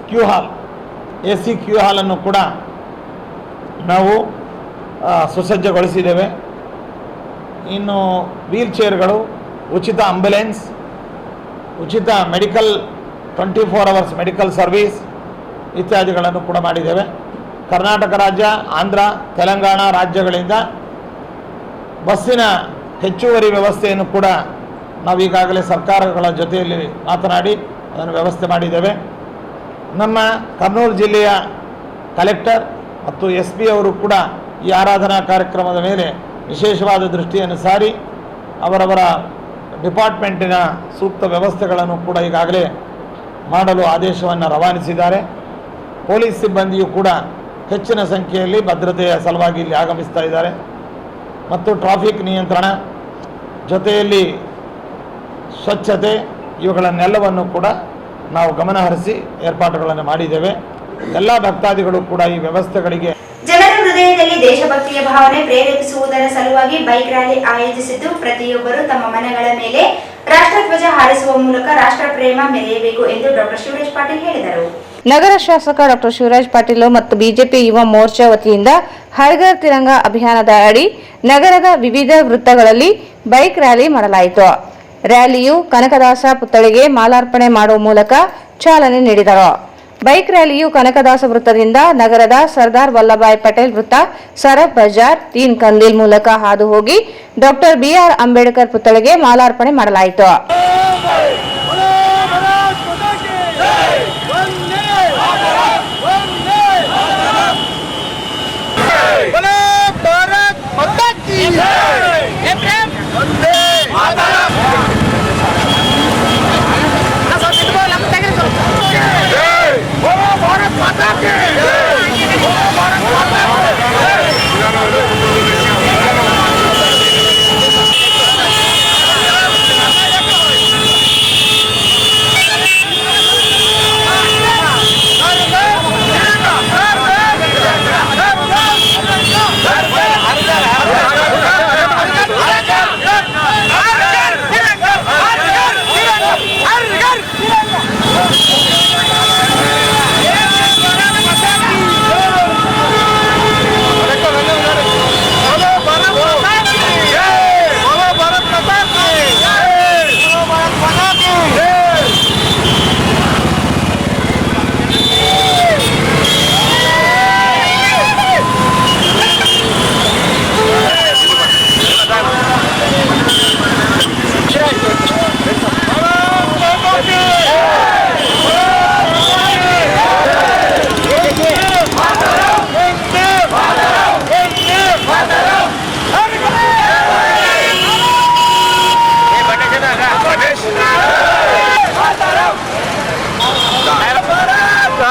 ಕ್ಯೂ ಹಾಲ್, AC ಕ್ಯೂ ಹಾಲನ್ನು ಕೂಡ ನಾವು ಸುಸಜ್ಜಗೊಳಿಸಿದ್ದೇವೆ. ಇನ್ನು ವೀಲ್ ಚೇರ್ಗಳು, ಉಚಿತ ಆಂಬ್ಯುಲೆನ್ಸ್, ಉಚಿತ ಮೆಡಿಕಲ್ 24 ಅವರ್ಸ್ ಮೆಡಿಕಲ್ ಸರ್ವೀಸ್ ಇತ್ಯಾದಿಗಳನ್ನು ಕೂಡ ಮಾಡಿದ್ದೇವೆ. ಕರ್ನಾಟಕ ರಾಜ್ಯ, ಆಂಧ್ರ, ತೆಲಂಗಾಣ ರಾಜ್ಯಗಳಿಂದ ಬಸ್ಸಿನ ಹೆಚ್ಚುವರಿ ವ್ಯವಸ್ಥೆಯನ್ನು ಕೂಡ ನಾವು ಈಗಾಗಲೇ ಸರ್ಕಾರಗಳ ಜೊತೆಯಲ್ಲಿ ಮಾತನಾಡಿ ಅದನ್ನು ವ್ಯವಸ್ಥೆ ಮಾಡಿದ್ದೇವೆ. ನಮ್ಮ ಕರ್ನೂಲು ಜಿಲ್ಲೆಯ ಕಲೆಕ್ಟರ್ ಮತ್ತು SP ಅವರು ಕೂಡ ಈ ಆರಾಧನಾ ಕಾರ್ಯಕ್ರಮದ ಮೇಲೆ ವಿಶೇಷವಾದ ದೃಷ್ಟಿಯನ್ನು ಸಾರಿ ಅವರವರ ಡಿಪಾರ್ಟ್ಮೆಂಟಿನ ಸೂಕ್ತ ವ್ಯವಸ್ಥೆಗಳನ್ನು ಕೂಡ ಈಗಾಗಲೇ ಮಾಡಲು ಆದೇಶವನ್ನು ರವಾನಿಸಿದ್ದಾರೆ. ಪೊಲೀಸ್ ಸಿಬ್ಬಂದಿಯು ಕೂಡ ಹೆಚ್ಚಿನ ಸಂಖ್ಯೆಯಲ್ಲಿ ಭದ್ರತೆಯ ಸಲುವಾಗಿ ಇಲ್ಲಿ ಆಗಮಿಸ್ತಾ ಇದ್ದಾರೆ ಮತ್ತು ಟ್ರಾಫಿಕ್ ನಿಯಂತ್ರಣ ಜೊತೆಯಲ್ಲಿ ಸ್ವಚ್ಛತೆ ಇವುಗಳನ್ನೆಲ್ಲವನ್ನು ಕೂಡ ನಾವು ಗಮನಹರಿಸಿ ಏರ್ಪಾಡುಗಳನ್ನು ಮಾಡಿದ್ದೇವೆ. ಎಲ್ಲ ಭಕ್ತಾದಿಗಳು ಕೂಡ ಈ ವ್ಯವಸ್ಥೆಗಳಿಗೆ ಜನರ ಹೃದಯದಲ್ಲಿ ದೇಶಭಕ್ತಿಯ ಭಾವನೆ ಪ್ರೇರೇಪಿಸುವುದರ ಸಲುವಾಗಿ ಬೈಕ್ ರ್ಯಾಲಿ ಆಯೋಜಿಸಿದ್ದು ಪ್ರತಿಯೊಬ್ಬರು ತಮ್ಮ ಮನೆಗಳ ಮೇಲೆ ರಾಷ್ಟ್ರಧ್ವಜ ಹಾರಿಸುವ ಮೂಲಕ ರಾಷ್ಟ್ರ ಪ್ರೇಮ ಮೆರೆಯಬೇಕು ಎಂದು ಡಾಕ್ಟರ್ ಶಿವರಾಜ್ ಪಾಟೀಲ್ ಹೇಳಿದರು. ನಗರ ಶಾಸಕ ಡಾಕ್ಟರ್ ಶಿವರಾಜ್ ಪಾಟೀಲ್ ಮತ್ತು ಬಿಜೆಪಿ ಯುವ ಮೋರ್ಚಾ ವತಿಯಿಂದ ಹರ್ ಘರ್ ತಿರಂಗ ಅಭಿಯಾನದ ಅಡಿ ನಗರದ ವಿವಿಧ ವೃತ್ತಗಳಲ್ಲಿ ಬೈಕ್ ರ್ಯಾಲಿ ಮಾಡಲಾಯಿತು. ರ್ಯಾಲಿಯು ಕನಕದಾಸ ಪುತ್ಥಳಿಗೆ ಮಾಲಾರ್ಪಣೆ ಮಾಡುವ ಮೂಲಕ ಚಾಲನೆ ನೀಡಿದರು. ಬೈಕ್ ರ್ಯಾಲಿಯು ಕನಕದಾಸ ವೃತ್ತದಿಂದ ನಗರದ ಸರ್ದಾರ್ ವಲ್ಲಭಾಯ್ ಪಟೇಲ್ ವೃತ್ತ, ಸರಫ್ ಬಜಾರ್, ತೀನ್ ಕಂದೀಲ್ ಮೂಲಕ ಹಾದು ಹೋಗಿ ಡಾಕ್ಟರ್ ಬಿಆರ್ ಅಂಬೇಡ್ಕರ್ ಪುತ್ಥಳಿಗೆ ಮಾಲಾರ್ಪಣೆ ಮಾಡಲಾಯಿತು.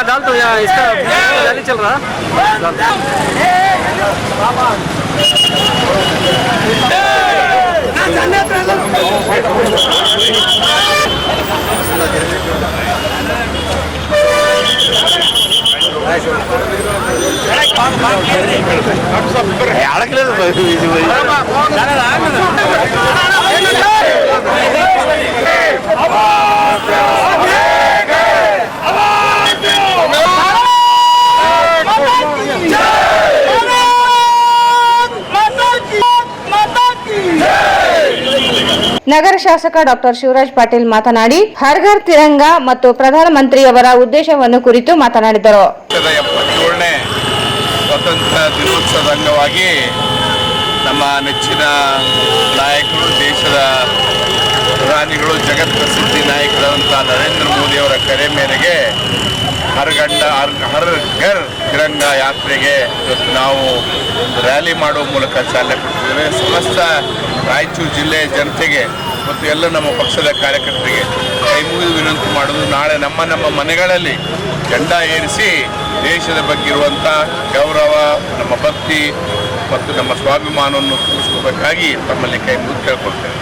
डाल दो यहाँ इसका जाली चल रहा ನಗರ ಶಾಸಕ ಡಾಕ್ಟರ್ ಶಿವರಾಜ್ ಪಾಟೀಲ್ ಮಾತನಾಡಿ ಹರ್ ಘರ್ ತಿರಂಗ ಮತ್ತು ಪ್ರಧಾನಮಂತ್ರಿಯವರ ಉದ್ದೇಶವನ್ನು ಕುರಿತು ಮಾತನಾಡಿದರು. 77ನೇ ಸ್ವತಂತ್ರ ದಿನೋತ್ಸವದ ಅಂಗವಾಗಿ ನಮ್ಮ ನೆಚ್ಚಿನ ನಾಯಕರು, ದೇಶದ ಪ್ರಧಾನಿಗಳು, ಜಗತ್ ಪ್ರಸಿದ್ಧಿ ನಾಯಕರಾದಂಥ ನರೇಂದ್ರ ಮೋದಿ ಅವರ ಕರೆ ಮೇರೆಗೆ ಹರ್ ಘರ್ ತಿರಂಗ ಯಾತ್ರೆಗೆ ಇವತ್ತು ನಾವು ರ್ಯಾಲಿ ಮಾಡುವ ಮೂಲಕ ಚಾಲನೆ ಕೊಡ್ತಿದ್ದೇವೆ. ಸಮಸ್ತ ರಾಯಚೂರು ಜಿಲ್ಲೆಯ ಜನತೆಗೆ ಮತ್ತು ಎಲ್ಲ ನಮ್ಮ ಪಕ್ಷದ ಕಾರ್ಯಕರ್ತರಿಗೆ ಕೈ ಮುಗಿದು ವಿನಂತಿ ಮಾಡೋದು, ನಾಳೆ ನಮ್ಮ ಮನೆಗಳಲ್ಲಿ ಜೆಂಡಾ ಏರಿಸಿ ದೇಶದ ಬಗ್ಗೆ ಇರುವಂಥ ಗೌರವ, ನಮ್ಮ ಭಕ್ತಿ ಮತ್ತು ನಮ್ಮ ಸ್ವಾಭಿಮಾನವನ್ನು ತೋರಿಸ್ಕೋಬೇಕಾಗಿ ತಮ್ಮಲ್ಲಿ ಕೈ ಮುಗಿದು ಕೇಳ್ಕೊಳ್ತೇವೆ.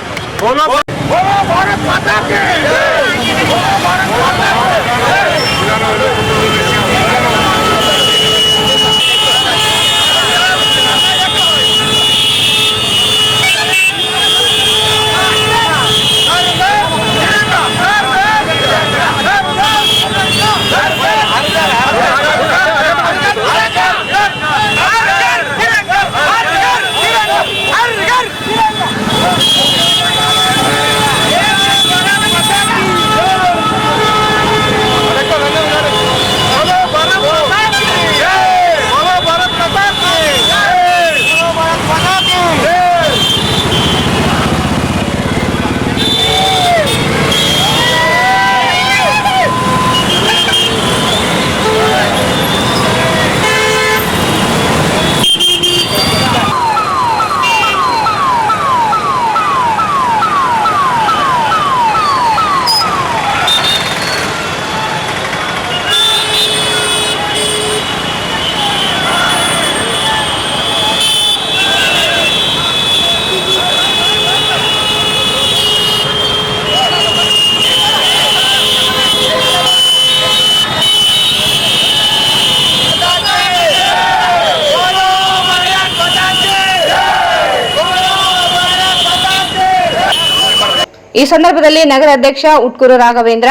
ಈ ಸಂದರ್ಭದಲ್ಲಿ ನಗರ ಅಧ್ಯಕ್ಷ ಉಟ್ಕೂರು ರಾಘವೇಂದ್ರ,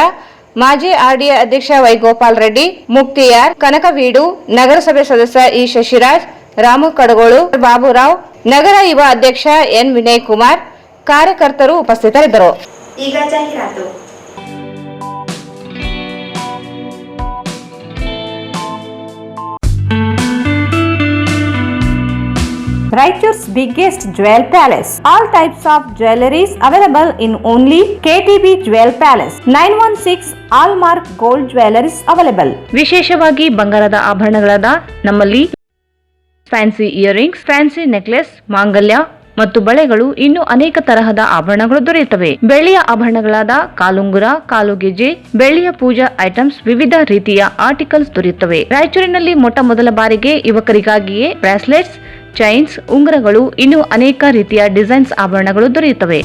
ಮಾಜಿ ಆರ್ಡಿಎ ಅಧ್ಯಕ್ಷ ವೈಗೋಪಾಲ್ ರೆಡ್ಡಿ, ಮುಕ್ತಿಯಾರ್, ಕನಕವೀಡು, ನಗರಸಭೆ ಸದಸ್ಯ ಇ ಶಶಿರಾಜ್, ರಾಮು ಕಡಗೋಳು, ಬಾಬುರಾವ್, ನಗರ ಯುವ ಅಧ್ಯಕ್ಷ ಎನ್ ವಿನಯ್ ಕುಮಾರ್, ಕಾರ್ಯಕರ್ತರು ಉಪಸ್ಥಿತರಿದ್ದರು. ಈಗ ಜಾಹೀರಾತು. Raichur's biggest jewel palace. All types of jewelries available in only KTB Jewel Palace. 916 Allmark Gold Jewelries available. ವಿಶೇಷವಾಗಿ ಬಂಗಾರದ ಆಭರಣಗಳಾದ ನಮ್ಮಲ್ಲಿ ಫ್ಯಾನ್ಸಿ ಇಯರಿಂಗ್ಸ್, ಫ್ಯಾನ್ಸಿ ನೆಕ್ಲೆಸ್, ಮಾಂಗಲ್ಯ ಮತ್ತು ಬಳೆಗಳು ಇನ್ನೂ ಅನೇಕ ತರಹದ ಆಭರಣಗಳು ದೊರೆಯುತ್ತವೆ. ಬೆಳ್ಳಿಯ ಆಭರಣಗಳಾದ ಕಾಲುಂಗುರ, ಕಾಲುಗೆಜೆ, ಬೆಳ್ಳಿಯ ಪೂಜಾ ಐಟಮ್ಸ್, ವಿವಿಧ ರೀತಿಯ ಆರ್ಟಿಕಲ್ಸ್ ದೊರೆಯುತ್ತವೆ. ರಾಯಚೂರಿನಲ್ಲಿ ಮೊಟ್ಟ ಮೊದಲ ಬಾರಿಗೆ ಯುವಕರಿಗಾಗಿಯೇ ಬ್ರಾಸ್ಲೆಟ್ಸ್, ಚೈನ್ಸ್, ಉಂಗುರಗಳು, ಇನ್ನೂ ಅನೇಕ ರೀತಿಯ ಡಿಸೈನ್ಸ್ ಆಭರಣಗಳು ದೊರೆಯುತ್ತವೆ.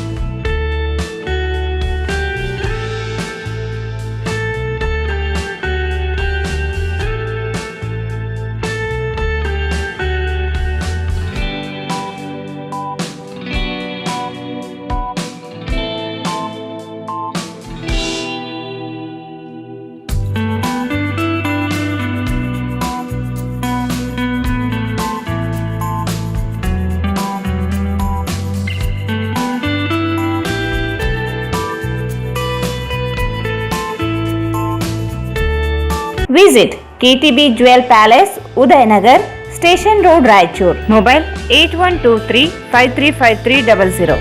Visit KTB Jewel Palace, Udayanagar, Station Road, Raichur. Mobile 8123535300.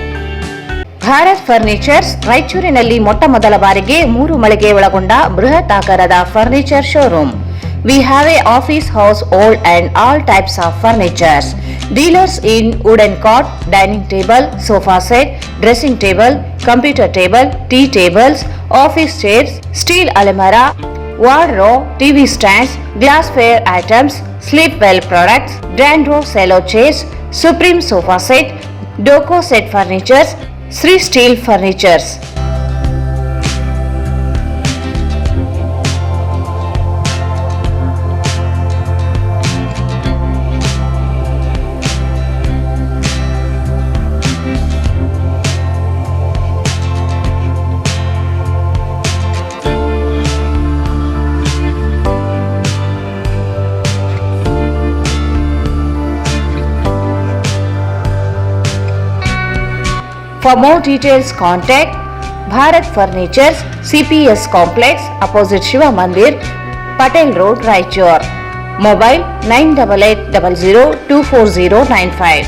Bharat furnitures ರಾಯಚೂರಿನಲ್ಲಿ ಮೊಟ್ಟ ಮೊದಲ ಬಾರಿಗೆ 3 ಮಳಿಗೆ ಒಳಗೊಂಡ ಬೃಹತ್ ಆಕಾರದ furniture showroom. We have a office house, old and all types of furnitures. Dealers in wooden cot, dining table, sofa set, dressing table, computer table, tea tables, office chairs, steel almirah, wardrobe, TV stands, glassware items, sleepwell products, Dandro cello chairs, Supreme sofa set, Doco set furnitures, Sri Steel furnitures. For more details, contact Bharat Furnitures, CPS Complex, opposite Shiva Mandir, Patel Road, Raichur. Mobile 9880024095.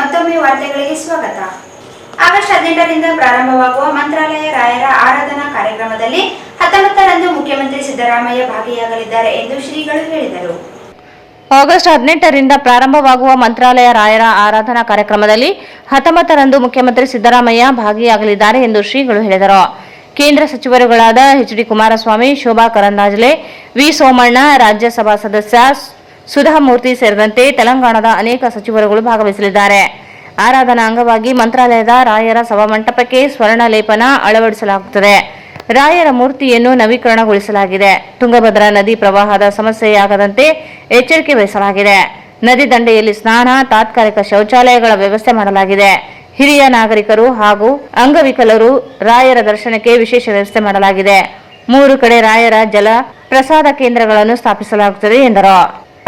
ಮತ್ತೊಮ್ಮೆ ವಾರ್ತೆಗಳಿಗೆ ಸ್ವಾಗತ. August 18ರಿಂದ ಪ್ರಾರಂಭವಾಗುವ ಮಂತ್ರಾಲಯ ರಾಯರ ಆರಾಧನಾ ಕಾರ್ಯಕ್ರಮದಲ್ಲಿ 19ರಂದು ಮುಖ್ಯಮಂತ್ರಿ ಸಿದ್ದರಾಮಯ್ಯ ಭಾಗಿಯಾಗಲಿದ್ದಾರೆ ಎಂದು ಶ್ರೀಗಳು ಹೇಳಿದರು. ಆಗಸ್ಟ್ 18ರಿಂದ ಪ್ರಾರಂಭವಾಗುವ ಮಂತ್ರಾಲಯ ರಾಯರ ಆರಾಧನಾ ಕಾರ್ಯಕ್ರಮದಲ್ಲಿ 19ರಂದು ಮುಖ್ಯಮಂತ್ರಿ ಸಿದ್ದರಾಮಯ್ಯ ಭಾಗಿಯಾಗಲಿದ್ದಾರೆ ಎಂದು ಶ್ರೀಗಳು ಹೇಳಿದರು. ಕೇಂದ್ರ ಸಚಿವರುಗಳಾದ ಎಚ್.ಡಿ. ಕುಮಾರಸ್ವಾಮಿ, ಶೋಭಾ ಕರಂದ್ಲಾಜೆ, ವಿ. ಸೋಮಣ್ಣ, ರಾಜ್ಯಸಭಾ ಸದಸ್ಯ ಸುಧಾಮೂರ್ತಿ ಸೇರಿದಂತೆ ತೆಲಂಗಾಣದ ಅನೇಕ ಸಚಿವರುಗಳು ಭಾಗವಹಿಸಲಿದ್ದಾರೆ. ಆರಾಧನಾ ಅಂಗವಾಗಿ ಮಂತ್ರಾಲಯದ ರಾಯರ ಸಭಾಮಂಟಪಕ್ಕೆ ಸ್ವರ್ಣ ಲೇಪನ ಅಳವಡಿಸಲಾಗುತ್ತದೆ. ರಾಯರ ಮೂರ್ತಿಯನ್ನು ನವೀಕರಣಗೊಳಿಸಲಾಗಿದೆ. ತುಂಗಭದ್ರಾ ನದಿ ಪ್ರವಾಹದ ಸಮಸ್ಯೆಯಾಗದಂತೆ ಎಚ್ಚರಿಕೆ ವಹಿಸಲಾಗಿದೆ. ನದಿ ದಂಡೆಯಲ್ಲಿ ಸ್ನಾನ, ತಾತ್ಕಾಲಿಕ ಶೌಚಾಲಯಗಳ ವ್ಯವಸ್ಥೆ ಮಾಡಲಾಗಿದೆ. ಹಿರಿಯ ನಾಗರಿಕರು ಹಾಗೂ ಅಂಗವಿಕಲರು ರಾಯರ ದರ್ಶನಕ್ಕೆ ವಿಶೇಷ ವ್ಯವಸ್ಥೆ ಮಾಡಲಾಗಿದೆ. 3 ಕಡೆ ರಾಯರ ಜಲ ಪ್ರಸಾದ ಕೇಂದ್ರಗಳನ್ನು ಸ್ಥಾಪಿಸಲಾಗುತ್ತದೆ ಎಂದರು.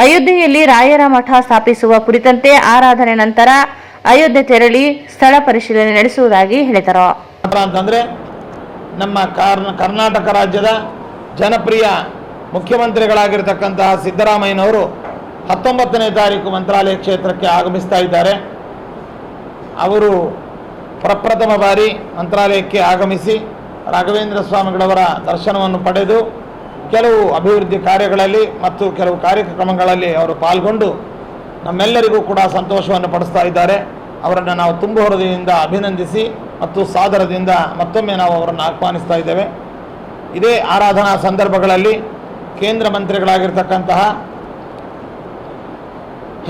ಅಯೋಧ್ಯೆಯಲ್ಲಿ ರಾಯರ ಮಠ ಸ್ಥಾಪಿಸುವ ಕುರಿತಂತೆ ಆರಾಧನೆ ನಂತರ ಅಯೋಧ್ಯೆ ತೆರಳಿ ಸ್ಥಳ ಪರಿಶೀಲನೆ ನಡೆಸುವುದಾಗಿ ಹೇಳಿದರು. ಅಂತಂದ್ರೆ ನಮ್ಮ ಕರ್ನಾಟಕ ರಾಜ್ಯದ ಜನಪ್ರಿಯ ಮುಖ್ಯಮಂತ್ರಿಗಳಾಗಿರ್ತಕ್ಕಂತಹ ಸಿದ್ದರಾಮಯ್ಯನವರು 19ನೇ ತಾರೀಕು ಮಂತ್ರಾಲಯ ಕ್ಷೇತ್ರಕ್ಕೆ ಆಗಮಿಸ್ತಾ ಇದ್ದಾರೆ. ಅವರು ಪ್ರಪ್ರಥಮ ಬಾರಿ ಮಂತ್ರಾಲಯಕ್ಕೆ ಆಗಮಿಸಿ ರಾಘವೇಂದ್ರ ಸ್ವಾಮಿಗಳವರ ದರ್ಶನವನ್ನು ಪಡೆದು ಕೆಲವು ಅಭಿವೃದ್ಧಿ ಕಾರ್ಯಗಳಲ್ಲಿ ಮತ್ತು ಕೆಲವು ಕಾರ್ಯಕ್ರಮಗಳಲ್ಲಿ ಅವರು ಪಾಲ್ಗೊಂಡು ನಮ್ಮೆಲ್ಲರಿಗೂ ಕೂಡ ಸಂತೋಷವನ್ನು ಪಡಿಸ್ತಾ ಇದ್ದಾರೆ. ಅವರನ್ನು ನಾವು ತುಂಬ ಹೃದಯದಿಂದ ಅಭಿನಂದಿಸಿ ಮತ್ತು ಸಾದರದಿಂದ ಮತ್ತೊಮ್ಮೆ ನಾವು ಅವರನ್ನು ಆಹ್ವಾನಿಸ್ತಾ ಇದ್ದೇವೆ. ಇದೇ ಆರಾಧನಾ ಸಂದರ್ಭಗಳಲ್ಲಿ ಕೇಂದ್ರ ಮಂತ್ರಿಗಳಾಗಿರ್ತಕ್ಕಂತಹ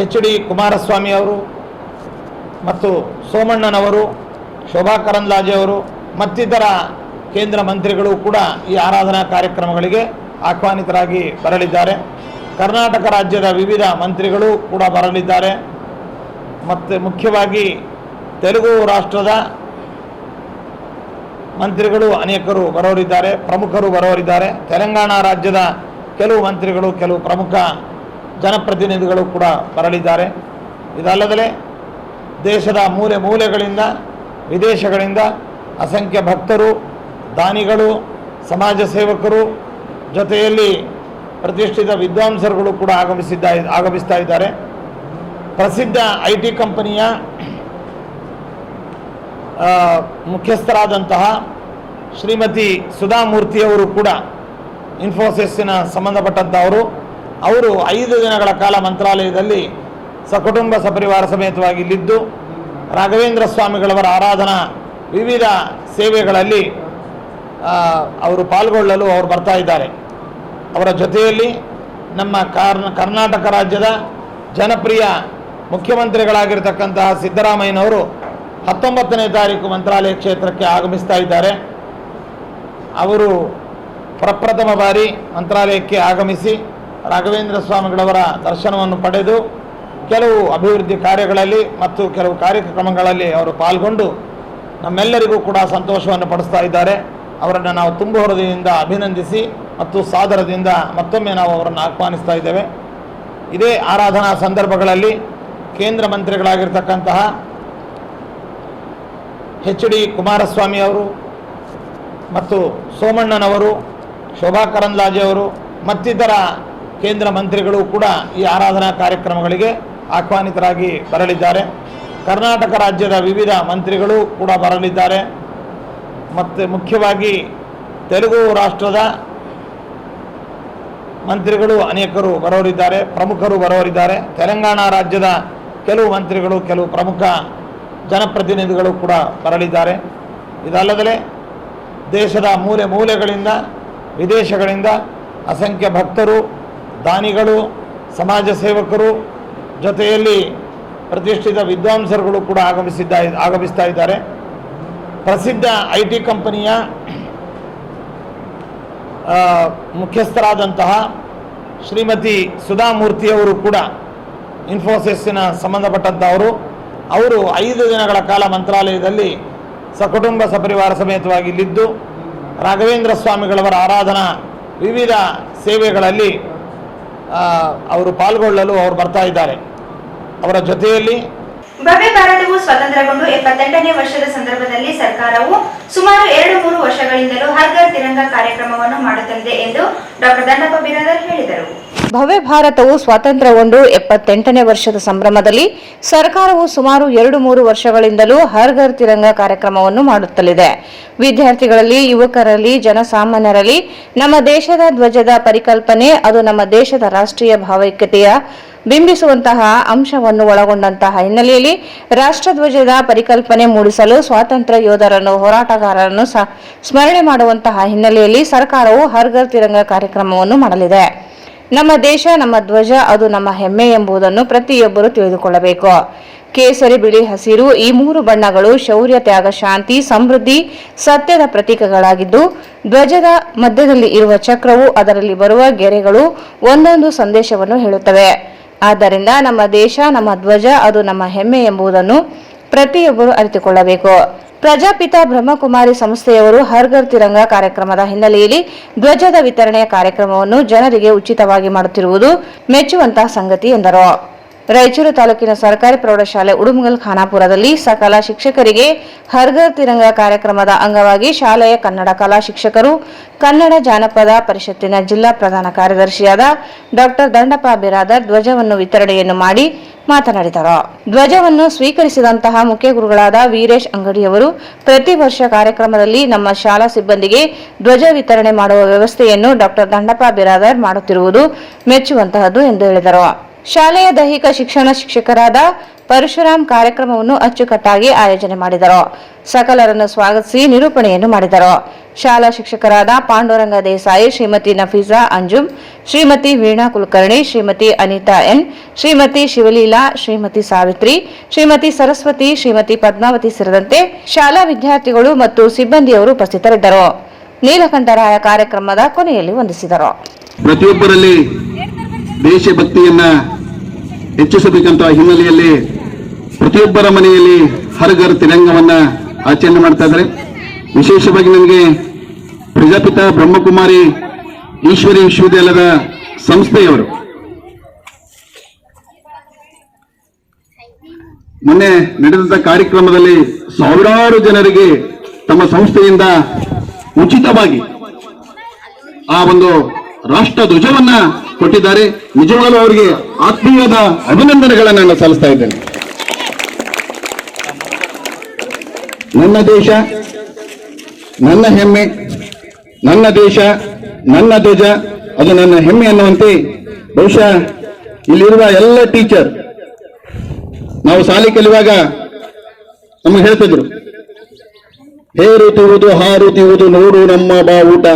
ಎಚ್.ಡಿ. ಕುಮಾರಸ್ವಾಮಿ ಅವರು ಮತ್ತು ಸೋಮಣ್ಣನವರು, ಶೋಭಾ ಕರಂದ್ಲಾಜೆ ಅವರು ಮತ್ತಿತರ ಕೇಂದ್ರ ಮಂತ್ರಿಗಳು ಕೂಡ ಈ ಆರಾಧನಾ ಕಾರ್ಯಕ್ರಮಗಳಿಗೆ ಆಹ್ವಾನಿತರಾಗಿ ಬರಲಿದ್ದಾರೆ. ಕರ್ನಾಟಕ ರಾಜ್ಯದ ವಿವಿಧ ಮಂತ್ರಿಗಳು ಕೂಡ ಬರಲಿದ್ದಾರೆ. ಮತ್ತು ಮುಖ್ಯವಾಗಿ ತೆಲುಗು ರಾಷ್ಟ್ರದ ಮಂತ್ರಿಗಳು ಅನೇಕರು ಬರೋರಿದ್ದಾರೆ, ಪ್ರಮುಖರು ಬರೋರಿದ್ದಾರೆ. ತೆಲಂಗಾಣ ರಾಜ್ಯದ ಕೆಲವು ಮಂತ್ರಿಗಳು, ಕೆಲವು ಪ್ರಮುಖ ಜನಪ್ರತಿನಿಧಿಗಳು ಕೂಡ ಬರಲಿದ್ದಾರೆ. ಇದಲ್ಲದೆ ದೇಶದ ಮೂಲೆ ಮೂಲೆಗಳಿಂದ, ವಿದೇಶಗಳಿಂದ ಅಸಂಖ್ಯ ಭಕ್ತರು, ದಾನಿಗಳು, ಸಮಾಜ ಸೇವಕರು, ಜೊತೆಯಲ್ಲಿ ಪ್ರತಿಷ್ಠಿತ ವಿದ್ವಾಂಸರುಗಳು ಕೂಡ ಆಗಮಿಸ್ತಾ ಇದ್ದಾರೆ. ಪ್ರಸಿದ್ಧ IT ಕಂಪನಿಯ ಮುಖ್ಯಸ್ಥರಾದಂತಹ ಶ್ರೀಮತಿ ಸುಧಾಮೂರ್ತಿಯವರು ಕೂಡ ಇನ್ಫೋಸಿಸ್ಸಿನ ಸಂಬಂಧಪಟ್ಟಂಥವರು. ಅವರು 5 ದಿನಗಳ ಕಾಲ ಮಂತ್ರಾಲಯದಲ್ಲಿ ಸಕುಟುಂಬ ಸಪರಿವಾರ ಸಮೇತವಾಗಿ ಇಲ್ಲಿದ್ದು ರಾಘವೇಂದ್ರ ಸ್ವಾಮಿಗಳವರ ಆರಾಧನಾ ವಿವಿಧ ಸೇವೆಗಳಲ್ಲಿ ಅವರು ಪಾಲ್ಗೊಳ್ಳಲು ಅವರು ಬರ್ತಾ ಇದ್ದಾರೆ. ಅವರ ಜೊತೆಯಲ್ಲಿ ನಮ್ಮ ಕರ್ನಾಟಕ ರಾಜ್ಯದ ಜನಪ್ರಿಯ ಮುಖ್ಯಮಂತ್ರಿಗಳಾಗಿರ್ತಕ್ಕಂತಹ ಸಿದ್ದರಾಮಯ್ಯನವರು 19ನೇ ತಾರೀಕು ಮಂತ್ರಾಲಯ ಕ್ಷೇತ್ರಕ್ಕೆ ಆಗಮಿಸ್ತಾ ಇದ್ದಾರೆ. ಅವರು ಪ್ರಪ್ರಥಮ ಬಾರಿ ಮಂತ್ರಾಲಯಕ್ಕೆ ಆಗಮಿಸಿ ರಾಘವೇಂದ್ರ ಸ್ವಾಮಿಗಳವರ ದರ್ಶನವನ್ನು ಪಡೆದು ಕೆಲವು ಅಭಿವೃದ್ಧಿ ಕಾರ್ಯಗಳಲ್ಲಿ ಮತ್ತು ಕೆಲವು ಕಾರ್ಯಕ್ರಮಗಳಲ್ಲಿ ಅವರು ಪಾಲ್ಗೊಂಡು ನಮ್ಮೆಲ್ಲರಿಗೂ ಕೂಡ ಸಂತೋಷವನ್ನು ಪಡಿಸ್ತಾ ಇದ್ದಾರೆ. ಅವರನ್ನು ನಾವು ತುಂಬ ಹೃದಯದಿಂದ ಅಭಿನಂದಿಸಿ ಮತ್ತು ಸಾದರದಿಂದ ಮತ್ತೊಮ್ಮೆ ನಾವು ಅವರನ್ನು ಆಹ್ವಾನಿಸ್ತಾ ಇದ್ದೇವೆ. ಇದೇ ಆರಾಧನಾ ಸಂದರ್ಭಗಳಲ್ಲಿ ಕೇಂದ್ರ ಮಂತ್ರಿಗಳಾಗಿರ್ತಕ್ಕಂತಹ ಎಚ್.ಡಿ. ಕುಮಾರಸ್ವಾಮಿ ಅವರು ಮತ್ತು ಸೋಮಣ್ಣನವರು, ಶೋಭಾ ಕರಂದ್ಲಾಜೆ ಅವರು ಮತ್ತಿತರ ಕೇಂದ್ರ ಮಂತ್ರಿಗಳು ಕೂಡ ಈ ಆರಾಧನಾ ಕಾರ್ಯಕ್ರಮಗಳಿಗೆ ಆಹ್ವಾನಿತರಾಗಿ ಬರಲಿದ್ದಾರೆ. ಕರ್ನಾಟಕ ರಾಜ್ಯದ ವಿವಿಧ ಮಂತ್ರಿಗಳು ಕೂಡ ಬರಲಿದ್ದಾರೆ. ಮತ್ತು ಮುಖ್ಯವಾಗಿ ತೆಲುಗು ರಾಷ್ಟ್ರದ ಮಂತ್ರಿಗಳು ಅನೇಕರು ಬರೋರಿದ್ದಾರೆ, ಪ್ರಮುಖರು ಬರೋರಿದ್ದಾರೆ. ತೆಲಂಗಾಣ ರಾಜ್ಯದ ಕೆಲವು ಮಂತ್ರಿಗಳು, ಕೆಲವು ಪ್ರಮುಖ ಜನಪ್ರತಿನಿಧಿಗಳು ಕೂಡ ಬರಲಿದ್ದಾರೆ. ಇದಲ್ಲದೆ ದೇಶದ ಮೂಲೆ ಮೂಲೆಗಳಿಂದ, ವಿದೇಶಗಳಿಂದ ಅಸಂಖ್ಯ ಭಕ್ತರು, ದಾನಿಗಳು, ಸಮಾಜ ಸೇವಕರು, ಜೊತೆಯಲ್ಲಿ ಪ್ರತಿಷ್ಠಿತ ವಿದ್ವಾಂಸರುಗಳು ಕೂಡ ಆಗಮಿಸ್ತಾ ಇದ್ದಾರೆ. ಪ್ರಸಿದ್ಧ IT ಕಂಪನಿಯ ಮುಖ್ಯಸ್ಥರಾದಂತಹ ಶ್ರೀಮತಿ ಸುಧಾಮೂರ್ತಿಯವರು ಕೂಡ ಇನ್ಫೋಸಿಸ್ಸಿನ ಸಂಬಂಧಪಟ್ಟಂಥವರು. ಅವರು 5 ದಿನಗಳ ಕಾಲ ಮಂತ್ರಾಲಯದಲ್ಲಿ ಸಕುಟುಂಬ ಸಪರಿವಾರ ಸಮೇತವಾಗಿ ಇಲ್ಲಿದ್ದು ರಾಘವೇಂದ್ರ ಸ್ವಾಮಿಗಳವರ ಆರಾಧನಾ ವಿವಿಧ ಸೇವೆಗಳಲ್ಲಿ ಅವರು ಪಾಲ್ಗೊಳ್ಳಲು ಅವರು ಬರ್ತಾ ಇದ್ದಾರೆ. ಅವರ ಜೊತೆಯಲ್ಲಿ ಭವ್ಯ ಭಾರತವು ಸ್ವತಂತ್ರಗೊಂಡು 78ನೇ ವರ್ಷದ ಸಂದರ್ಭದಲ್ಲಿ ಸರ್ಕಾರವು ಸುಮಾರು 2-3 ವರ್ಷಗಳಿಂದಲೂ ಹರ್ ಘರ್ ತಿರಂಗ ಕಾರ್ಯಕ್ರಮವನ್ನು ಮಾಡುತ್ತಲಿದೆ ಎಂದು ಡಾ. ದಂಡಪ್ಪ ಬಿರಾದರ್ ಹೇಳಿದರು. ಭವ್ಯ ಭಾರತವು ಸ್ವಾತಂತ್ರ್ಯಗೊಂಡು 78ನೇ ವರ್ಷದ ಸಂಭ್ರಮದಲ್ಲಿ ಸರ್ಕಾರವು ಸುಮಾರು 2-3 ವರ್ಷಗಳಿಂದಲೂ ಹರ್ ಘರ್ ತಿರಂಗ ಕಾರ್ಯಕ್ರಮವನ್ನು ಮಾಡುತ್ತಲಿದೆ. ವಿದ್ಯಾರ್ಥಿಗಳಲ್ಲಿ, ಯುವಕರಲ್ಲಿ, ಜನಸಾಮಾನ್ಯರಲ್ಲಿ ನಮ್ಮ ದೇಶದ ಧ್ವಜದ ಪರಿಕಲ್ಪನೆ, ಅದು ನಮ್ಮ ದೇಶದ ರಾಷ್ಟ್ರೀಯ ಭಾವೈಕ್ಯತೆಯ ಬಿಂಬಿಸುವಂತಹ ಅಂಶವನ್ನು ಒಳಗೊಂಡಂತಹ ಹಿನ್ನೆಲೆಯಲ್ಲಿ ರಾಷ್ಟ್ರಧ್ವಜದ ಪರಿಕಲ್ಪನೆ ಮೂಡಿಸಲು ಸ್ವಾತಂತ್ರ್ಯ ಯೋಧರನ್ನು, ಹೋರಾಟಗಾರರನ್ನು ಸ್ಮರಣೆ ಮಾಡುವಂತಹ ಹಿನ್ನೆಲೆಯಲ್ಲಿ ಸರ್ಕಾರವು ಹರ್ ಘರ್ ತಿರಂಗ ಕಾರ್ಯಕ್ರಮವನ್ನು ಮಾಡಲಿದೆ. ನಮ್ಮ ದೇಶ, ನಮ್ಮ ಧ್ವಜ, ಅದು ನಮ್ಮ ಹೆಮ್ಮೆ ಎಂಬುದನ್ನು ಪ್ರತಿಯೊಬ್ಬರು ತಿಳಿದುಕೊಳ್ಳಬೇಕು. ಕೇಸರಿ, ಬಿಳಿ, ಹಸಿರು ಈ 3 ಬಣ್ಣಗಳು ಶೌರ್ಯ, ತ್ಯಾಗ, ಶಾಂತಿ, ಸಮೃದ್ಧಿ, ಸತ್ಯದ ಪ್ರತೀಕಗಳಾಗಿದ್ದು, ಧ್ವಜದ ಮಧ್ಯದಲ್ಲಿ ಇರುವ ಚಕ್ರವು, ಅದರಲ್ಲಿ ಬರುವ ಗೆರೆಗಳು ಒಂದೊಂದು ಸಂದೇಶವನ್ನು ಹೇಳುತ್ತವೆ. ಆದ್ದರಿಂದ ನಮ್ಮ ದೇಶ, ನಮ್ಮ ಧ್ವಜ, ಅದು ನಮ್ಮ ಹೆಮ್ಮೆ ಎಂಬುದನ್ನು ಪ್ರತಿಯೊಬ್ಬರು ಅರಿತುಕೊಳ್ಳಬೇಕು. ಪ್ರಜಾಪಿತ ಬ್ರಹ್ಮಕುಮಾರಿ ಸಂಸ್ಥೆಯವರು ಹರ್ ಘರ್ ತಿರಂಗ ಕಾರ್ಯಕ್ರಮದ ಹಿನ್ನೆಲೆಯಲ್ಲಿ ಧ್ವಜದ ವಿತರಣೆಯ ಕಾರ್ಯಕ್ರಮವನ್ನು ಜನರಿಗೆ ಉಚಿತವಾಗಿ ಮಾಡುತ್ತಿರುವುದು ಮೆಚ್ಚುವಂತಹ ಸಂಗತಿ ಎಂದರು. ರಾಯಚೂರು ತಾಲೂಕಿನ ಸರ್ಕಾರಿ ಪ್ರೌಢಶಾಲೆ ಉಡುಮಗಲ್ ಖಾನಾಪುರದಲ್ಲಿ ಸಕಲ ಶಿಕ್ಷಕರಿಗೆ ಹರ್ ಘರ್ ತಿರಂಗ ಕಾರ್ಯಕ್ರಮದ ಅಂಗವಾಗಿ ಶಾಲೆಯ ಕನ್ನಡ ಕಲಾ ಶಿಕ್ಷಕರು, ಕನ್ನಡ ಜಾನಪದ ಪರಿಷತ್ತಿನ ಜಿಲ್ಲಾ ಪ್ರಧಾನ ಕಾರ್ಯದರ್ಶಿಯಾದ ಡಾಕ್ಟರ್ ದಂಡಪ್ಪ ಬಿರಾದರ್ ಧ್ವಜವನ್ನು ವಿತರಣೆಯನ್ನು ಮಾಡಿ ಮಾತನಾಡಿದರು. ಧ್ವಜವನ್ನು ಸ್ವೀಕರಿಸಿದಂತಹ ಮುಖ್ಯ ಗುರುಗಳಾದ ವೀರೇಶ್ ಅಂಗಡಿಯವರು ಪ್ರತಿ ವರ್ಷ ಕಾರ್ಯಕ್ರಮದಲ್ಲಿ ನಮ್ಮ ಶಾಲಾ ಸಿಬ್ಬಂದಿಗೆ ಧ್ವಜ ವಿತರಣೆ ಮಾಡುವ ವ್ಯವಸ್ಥೆಯನ್ನು ಡಾಕ್ಟರ್ ದಂಡಪ್ಪ ಬಿರಾದರ್ ಮಾಡುತ್ತಿರುವುದು ಮೆಚ್ಚುವಂತಹದ್ದು ಎಂದು ಹೇಳಿದರು. ಶಾಲೆಯ ದೈಹಿಕ ಶಿಕ್ಷಣ ಶಿಕ್ಷಕರಾದ ಪರಶುರಾಮ್ ಕಾರ್ಯಕ್ರಮವನ್ನು ಅಚ್ಚುಕಟ್ಟಾಗಿ ಆಯೋಜನೆ ಮಾಡಿದರು. ಸಕಲರನ್ನು ಸ್ವಾಗತಿಸಿ ನಿರೂಪಣೆಯನ್ನು ಮಾಡಿದರು. ಶಾಲಾ ಶಿಕ್ಷಕರಾದ ಪಾಂಡುರಂಗ ದೇಸಾಯಿ, ಶ್ರೀಮತಿ ನಫೀಸಾ ಅಂಜುಮ್, ಶ್ರೀಮತಿ ವೀಣಾ ಕುಲಕರ್ಣಿ, ಶ್ರೀಮತಿ ಅನಿತಾ ಎನ್, ಶ್ರೀಮತಿ ಶಿವಲೀಲಾ, ಶ್ರೀಮತಿ ಸಾವಿತ್ರಿ, ಶ್ರೀಮತಿ ಸರಸ್ವತಿ, ಶ್ರೀಮತಿ ಪದ್ಮಾವತಿ ಸೇರಿದಂತೆ ಶಾಲಾ ವಿದ್ಯಾರ್ಥಿಗಳು ಮತ್ತು ಸಿಬ್ಬಂದಿಯವರು ಉಪಸ್ಥಿತರಿದ್ದರು. ನೀಲಕಂಠರಾಯ ಕಾರ್ಯಕ್ರಮದ ಕೊನೆಯಲ್ಲಿ ವಂದಿಸಿದರು. ಪ್ರತಿಯೊಬ್ಬರಲ್ಲಿ ದೇಶಭಕ್ತಿಯನ್ನ ಹೆಚ್ಚಿಸಬೇಕಂತ ಹಿನ್ನೆಲೆಯಲ್ಲಿ ಪ್ರತಿಯೊಬ್ಬರ ಮನೆಯಲ್ಲಿ ಹರ್ ಘರ್ ತಿರಂಗವನ್ನ ಆಚರಣೆ ಮಾಡ್ತಾ ಇದ್ದಾರೆ. ವಿಶೇಷವಾಗಿ ನನಗೆ ಪ್ರಜಾಪಿತ ಬ್ರಹ್ಮಕುಮಾರಿ ಈಶ್ವರಿ ವಿಶ್ವವಿದ್ಯಾಲಯದ ಸಂಸ್ಥೆಯವರು ಮೊನ್ನೆ ನಡೆದಂತ ಕಾರ್ಯಕ್ರಮದಲ್ಲಿ ಸಾವಿರಾರು ಜನರಿಗೆ ತಮ್ಮ ಸಂಸ್ಥೆಯಿಂದ ಉಚಿತವಾಗಿ ಆ ಒಂದು ರಾಷ್ಟ್ರ ಧ್ವಜವನ್ನ ಕೊಟ್ಟಿದ್ದಾರೆ. ನಿಜವಾಗಲೂ ಅವರಿಗೆ ಆತ್ಮೀಯದ ಅಭಿನಂದನೆಗಳನ್ನು ನಾನು ಸಲ್ಲಿಸ್ತಾ ಇದ್ದೇನೆ. ನನ್ನ ದೇಶ, ನನ್ನ ಹೆಮ್ಮೆ, ನನ್ನ ದೇಶ, ನನ್ನ ಧ್ವಜ, ಅದು ನನ್ನ ಹೆಮ್ಮೆ ಅನ್ನುವಂತೆ ಬಹುಶಃ ಇಲ್ಲಿರುವ ಎಲ್ಲ ಟೀಚರ್ ನಾವು ಶಾಲೆ ಕಲಿಯುವಾಗ ನಮಗೆ ಹೇಳ್ತಿದ್ರು, ಹೇರುತ್ತಿರುವುದು ಹಾರುತ್ತಿರುವುದು ನೋಡು ನಮ್ಮ ಬಾವುಟ,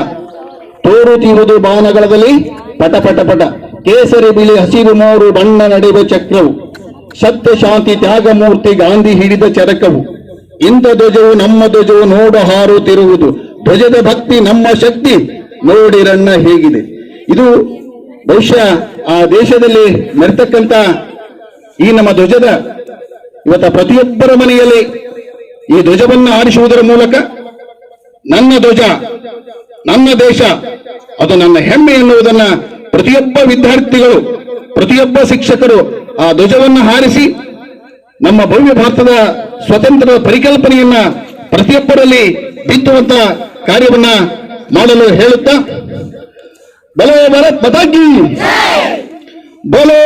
ತೋರುತ್ತಿರುವುದು ಬಾನಗಳದಲ್ಲಿ ಪಟ ಪಟ ಪಟ, ಕೇಸರಿ ಬಿಳಿ ಹಸಿರು 3 ಬಣ್ಣ ನಡೆಯುವ ಚಕ್ರವು, ಸತ್ಯ ಶಾಂತಿ ತ್ಯಾಗ ಮೂರ್ತಿ ಗಾಂಧಿ ಹಿಡಿದ ಚರಕವು, ಇಂಥ ಧ್ವಜವು ನಮ್ಮ ಧ್ವಜವು ನೋಡು ಹಾರುತ್ತಿರುವುದು, ಧ್ವಜದ ಭಕ್ತಿ ನಮ್ಮ ಶಕ್ತಿ ನೋಡಿರಣ್ಣ ಹೇಗಿದೆ. ಇದು ಬಹುಶಃ ಆ ದೇಶದಲ್ಲಿ ಮೆರೆತಕ್ಕಂತ ಈ ನಮ್ಮ ಧ್ವಜದ ಇವತ್ತ ಪ್ರತಿಯೊಬ್ಬರ ಮನೆಯಲ್ಲಿ ಈ ಧ್ವಜವನ್ನು ಆರಿಸುವುದರ ಮೂಲಕ ನನ್ನ ಧ್ವಜ, ನನ್ನ ದೇಶ, ಅದು ನನ್ನ ಹೆಮ್ಮೆ ಎನ್ನುವುದನ್ನ ಪ್ರತಿಯೊಬ್ಬ ವಿದ್ಯಾರ್ಥಿಗಳು, ಪ್ರತಿಯೊಬ್ಬ ಶಿಕ್ಷಕರು ಆ ಧ್ವಜವನ್ನು ಹಾರಿಸಿ ನಮ್ಮ ಭವ್ಯ ಭಾರತದ ಸ್ವತಂತ್ರ ಪರಿಕಲ್ಪನೆಯನ್ನ ಪ್ರತಿಯೊಬ್ಬರಲ್ಲಿ ಬಿತ್ತುವಂತ ಕಾರ್ಯವನ್ನ ಮಾಡಲು ಹೇಳುತ್ತಾ, ಬಲೋ ಭಾರತ್ ಮಾತಾ ಕೀ ಬಲೋ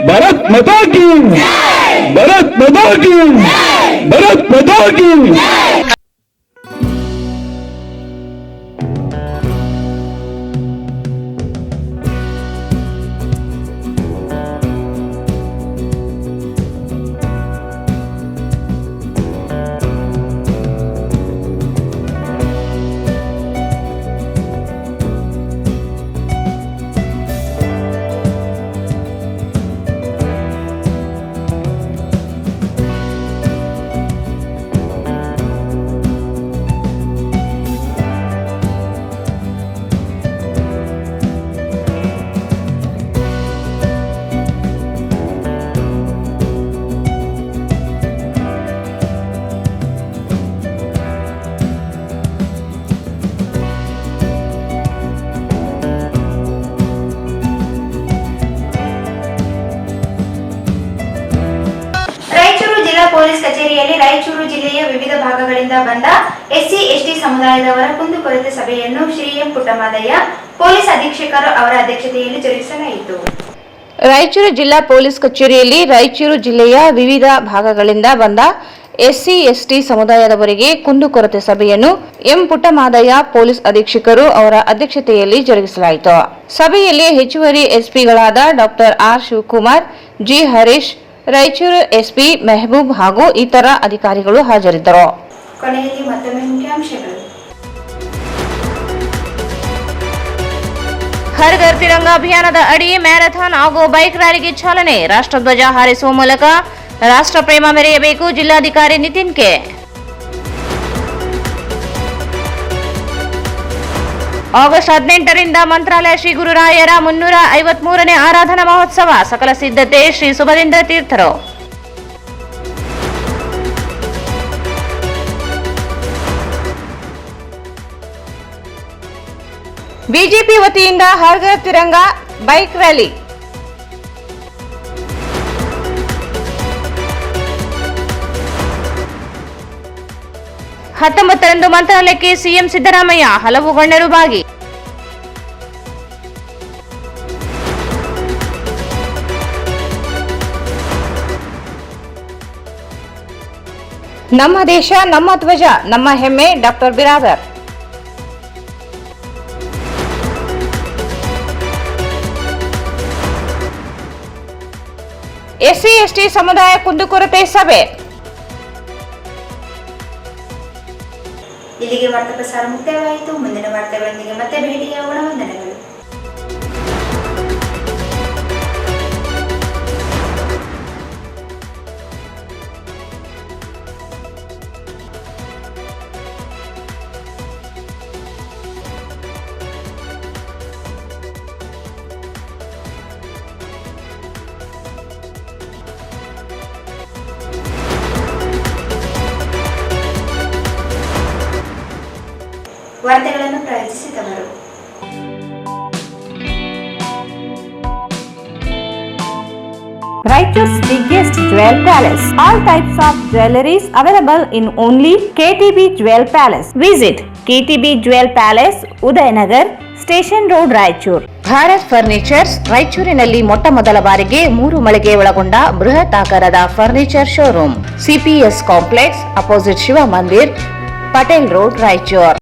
ಭಾರತ್ ಮಾತಾ ಕೀ ಭಾರತ್ ಮಾತಾ ಕೀ ಭಾರತ್ ಮಾತಾ ಕೀ. ಪೊಲೀಸ್ ಕಚೇರಿಯಲ್ಲಿ ರಾಯಚೂರು ಜಿಲ್ಲೆಯ ವಿವಿಧ ಭಾಗಗಳಿಂದ ಬಂದ ಎಸ್ಸಿ ಎಸ್ಟಿ ಸಮುದಾಯದವರ ಕುಂದುಕೊರತೆ ಸಭೆಯನ್ನು ಶ್ರೀ ಎಂ ಪುಟ್ಟಮಾದಯ್ಯ ಪೊಲೀಸ್ ಅಧೀಕ್ಷಕರು ಅವರ ಅಧ್ಯಕ್ಷತೆಯಲ್ಲಿ ಜರುಗಿಸಲಾಯಿತು. ರಾಯಚೂರು ಜಿಲ್ಲಾ ಪೊಲೀಸ್ ಕಚೇರಿಯಲ್ಲಿ ರಾಯಚೂರು ಜಿಲ್ಲೆಯ ವಿವಿಧ ಭಾಗಗಳಿಂದ ಬಂದ ಎಸ್ಸಿ ಎಸ್ಟಿ ಸಮುದಾಯದವರಿಗೆ ಕುಂದುಕೊರತೆ ಸಭೆಯನ್ನು ಎಂ ಪುಟ್ಟಮಾದಯ್ಯ ಪೊಲೀಸ್ ಅಧೀಕ್ಷಕರು ಅವರ ಅಧ್ಯಕ್ಷತೆಯಲ್ಲಿ ಜರುಗಿಸಲಾಯಿತು. ಸಭೆಯಲ್ಲಿ ಹೆಚ್ಚುವರಿ ಎಸ್ಪಿಗಳಾದ doctor R Shivakumar, G Harish, Raichur SP Mehboob ಹಾಗೂ ಇತರ ಅಧಿಕಾರಿಗಳು ಹಾಜರಿದ್ದರು. ಕೊನೆಯಲ್ಲಿ ಮತ್ತೊಮ್ಮೆ ಮುಖ್ಯಾಂಶಗಳು. ಹರ್ ಘರ್ ತಿರಂಗ ಅಭಿಯಾನದ ಅಡಿ ಮ್ಯಾರಥಾನ್ ಹಾಗೂ ಬೈಕ್ ರ್ಯಾಲಿಗೆ ಚಾಲನೆ. ರಾಷ್ಟ್ರಧ್ವಜ ಹಾರಿಸುವ ಮೂಲಕ ರಾಷ್ಟ್ರ ಪ್ರೇಮ ಮೆರೆಯಬೇಕು. ಜಿಲ್ಲಾಧಿಕಾರಿ ನಿತಿನ್ ಕೆ. ಆಗಸ್ಟ್ 18ರಿಂದ ಮಂತ್ರಾಲಯ ಶ್ರೀ ಗುರುರಾಯರ 353ನೇ ಆರಾಧನಾ ಮಹೋತ್ಸವ. ಸಕಲ ಸಿದ್ಧತೆ ಶ್ರೀ ಸುಭದೇಂದ್ರ ತೀರ್ಥರು. ಬಿಜೆಪಿ ವತಿಯಿಂದ ಹರ್ ಘರ್ ತಿರಂಗ ಬೈಕ್ ರ್ಯಾಲಿ. ಹತ್ತೊಂಬತ್ತರಂದು ಮಂತ್ರಾಲಯಕ್ಕೆ ಸಿಎಂ ಸಿದ್ದರಾಮಯ್ಯ, ಹಲವು ಗಣ್ಯರು ಭಾಗಿ. ನಮ್ಮ ದೇಶ ನಮ್ಮ ಧ್ವಜ ನಮ್ಮ ಹೆಮ್ಮೆ. ಡಾಕ್ಟರ್ ಬಿರಾದರ್. ಎಸ್ಸಿ ಎಸ್ಟಿ ಸಮುದಾಯ ಕುಂದುಕೊರತೆ ಸಭೆ. ಇಲ್ಲಿಗೆ ವಾರ್ತಾ ಪ್ರಸಾರ ಮುಕ್ತಾಯವಾಯಿತು. ಮುಂದಿನ ವಾರ್ತೆಗಳೊಂದಿಗೆ ಮತ್ತೆ ಭೇಟಿಯಾಗೋಣ. ವಂದನೆಗಳು. ವಾರ್ತೆಗಳನ್ನು ಪ್ರಾಯೋಜಿಸಿದವರು Raichur's biggest jewel palace. All types of jewelries available in only KTB Jewel Palace. Visit KTB Jewel Palace, Udayanagar, Station Road, Raichur. Bharat furnitures ರಾಯಚೂರಿನಲ್ಲಿ ಮೊಟ್ಟ ಮೊದಲ ಬಾರಿಗೆ 3 ಮಳಿಗೆ ಒಳಗೊಂಡ ಬೃಹತ್ ಆಕಾರದ furniture showroom. CPS complex, opposite Shiv Mandir, Patel road, Raichur.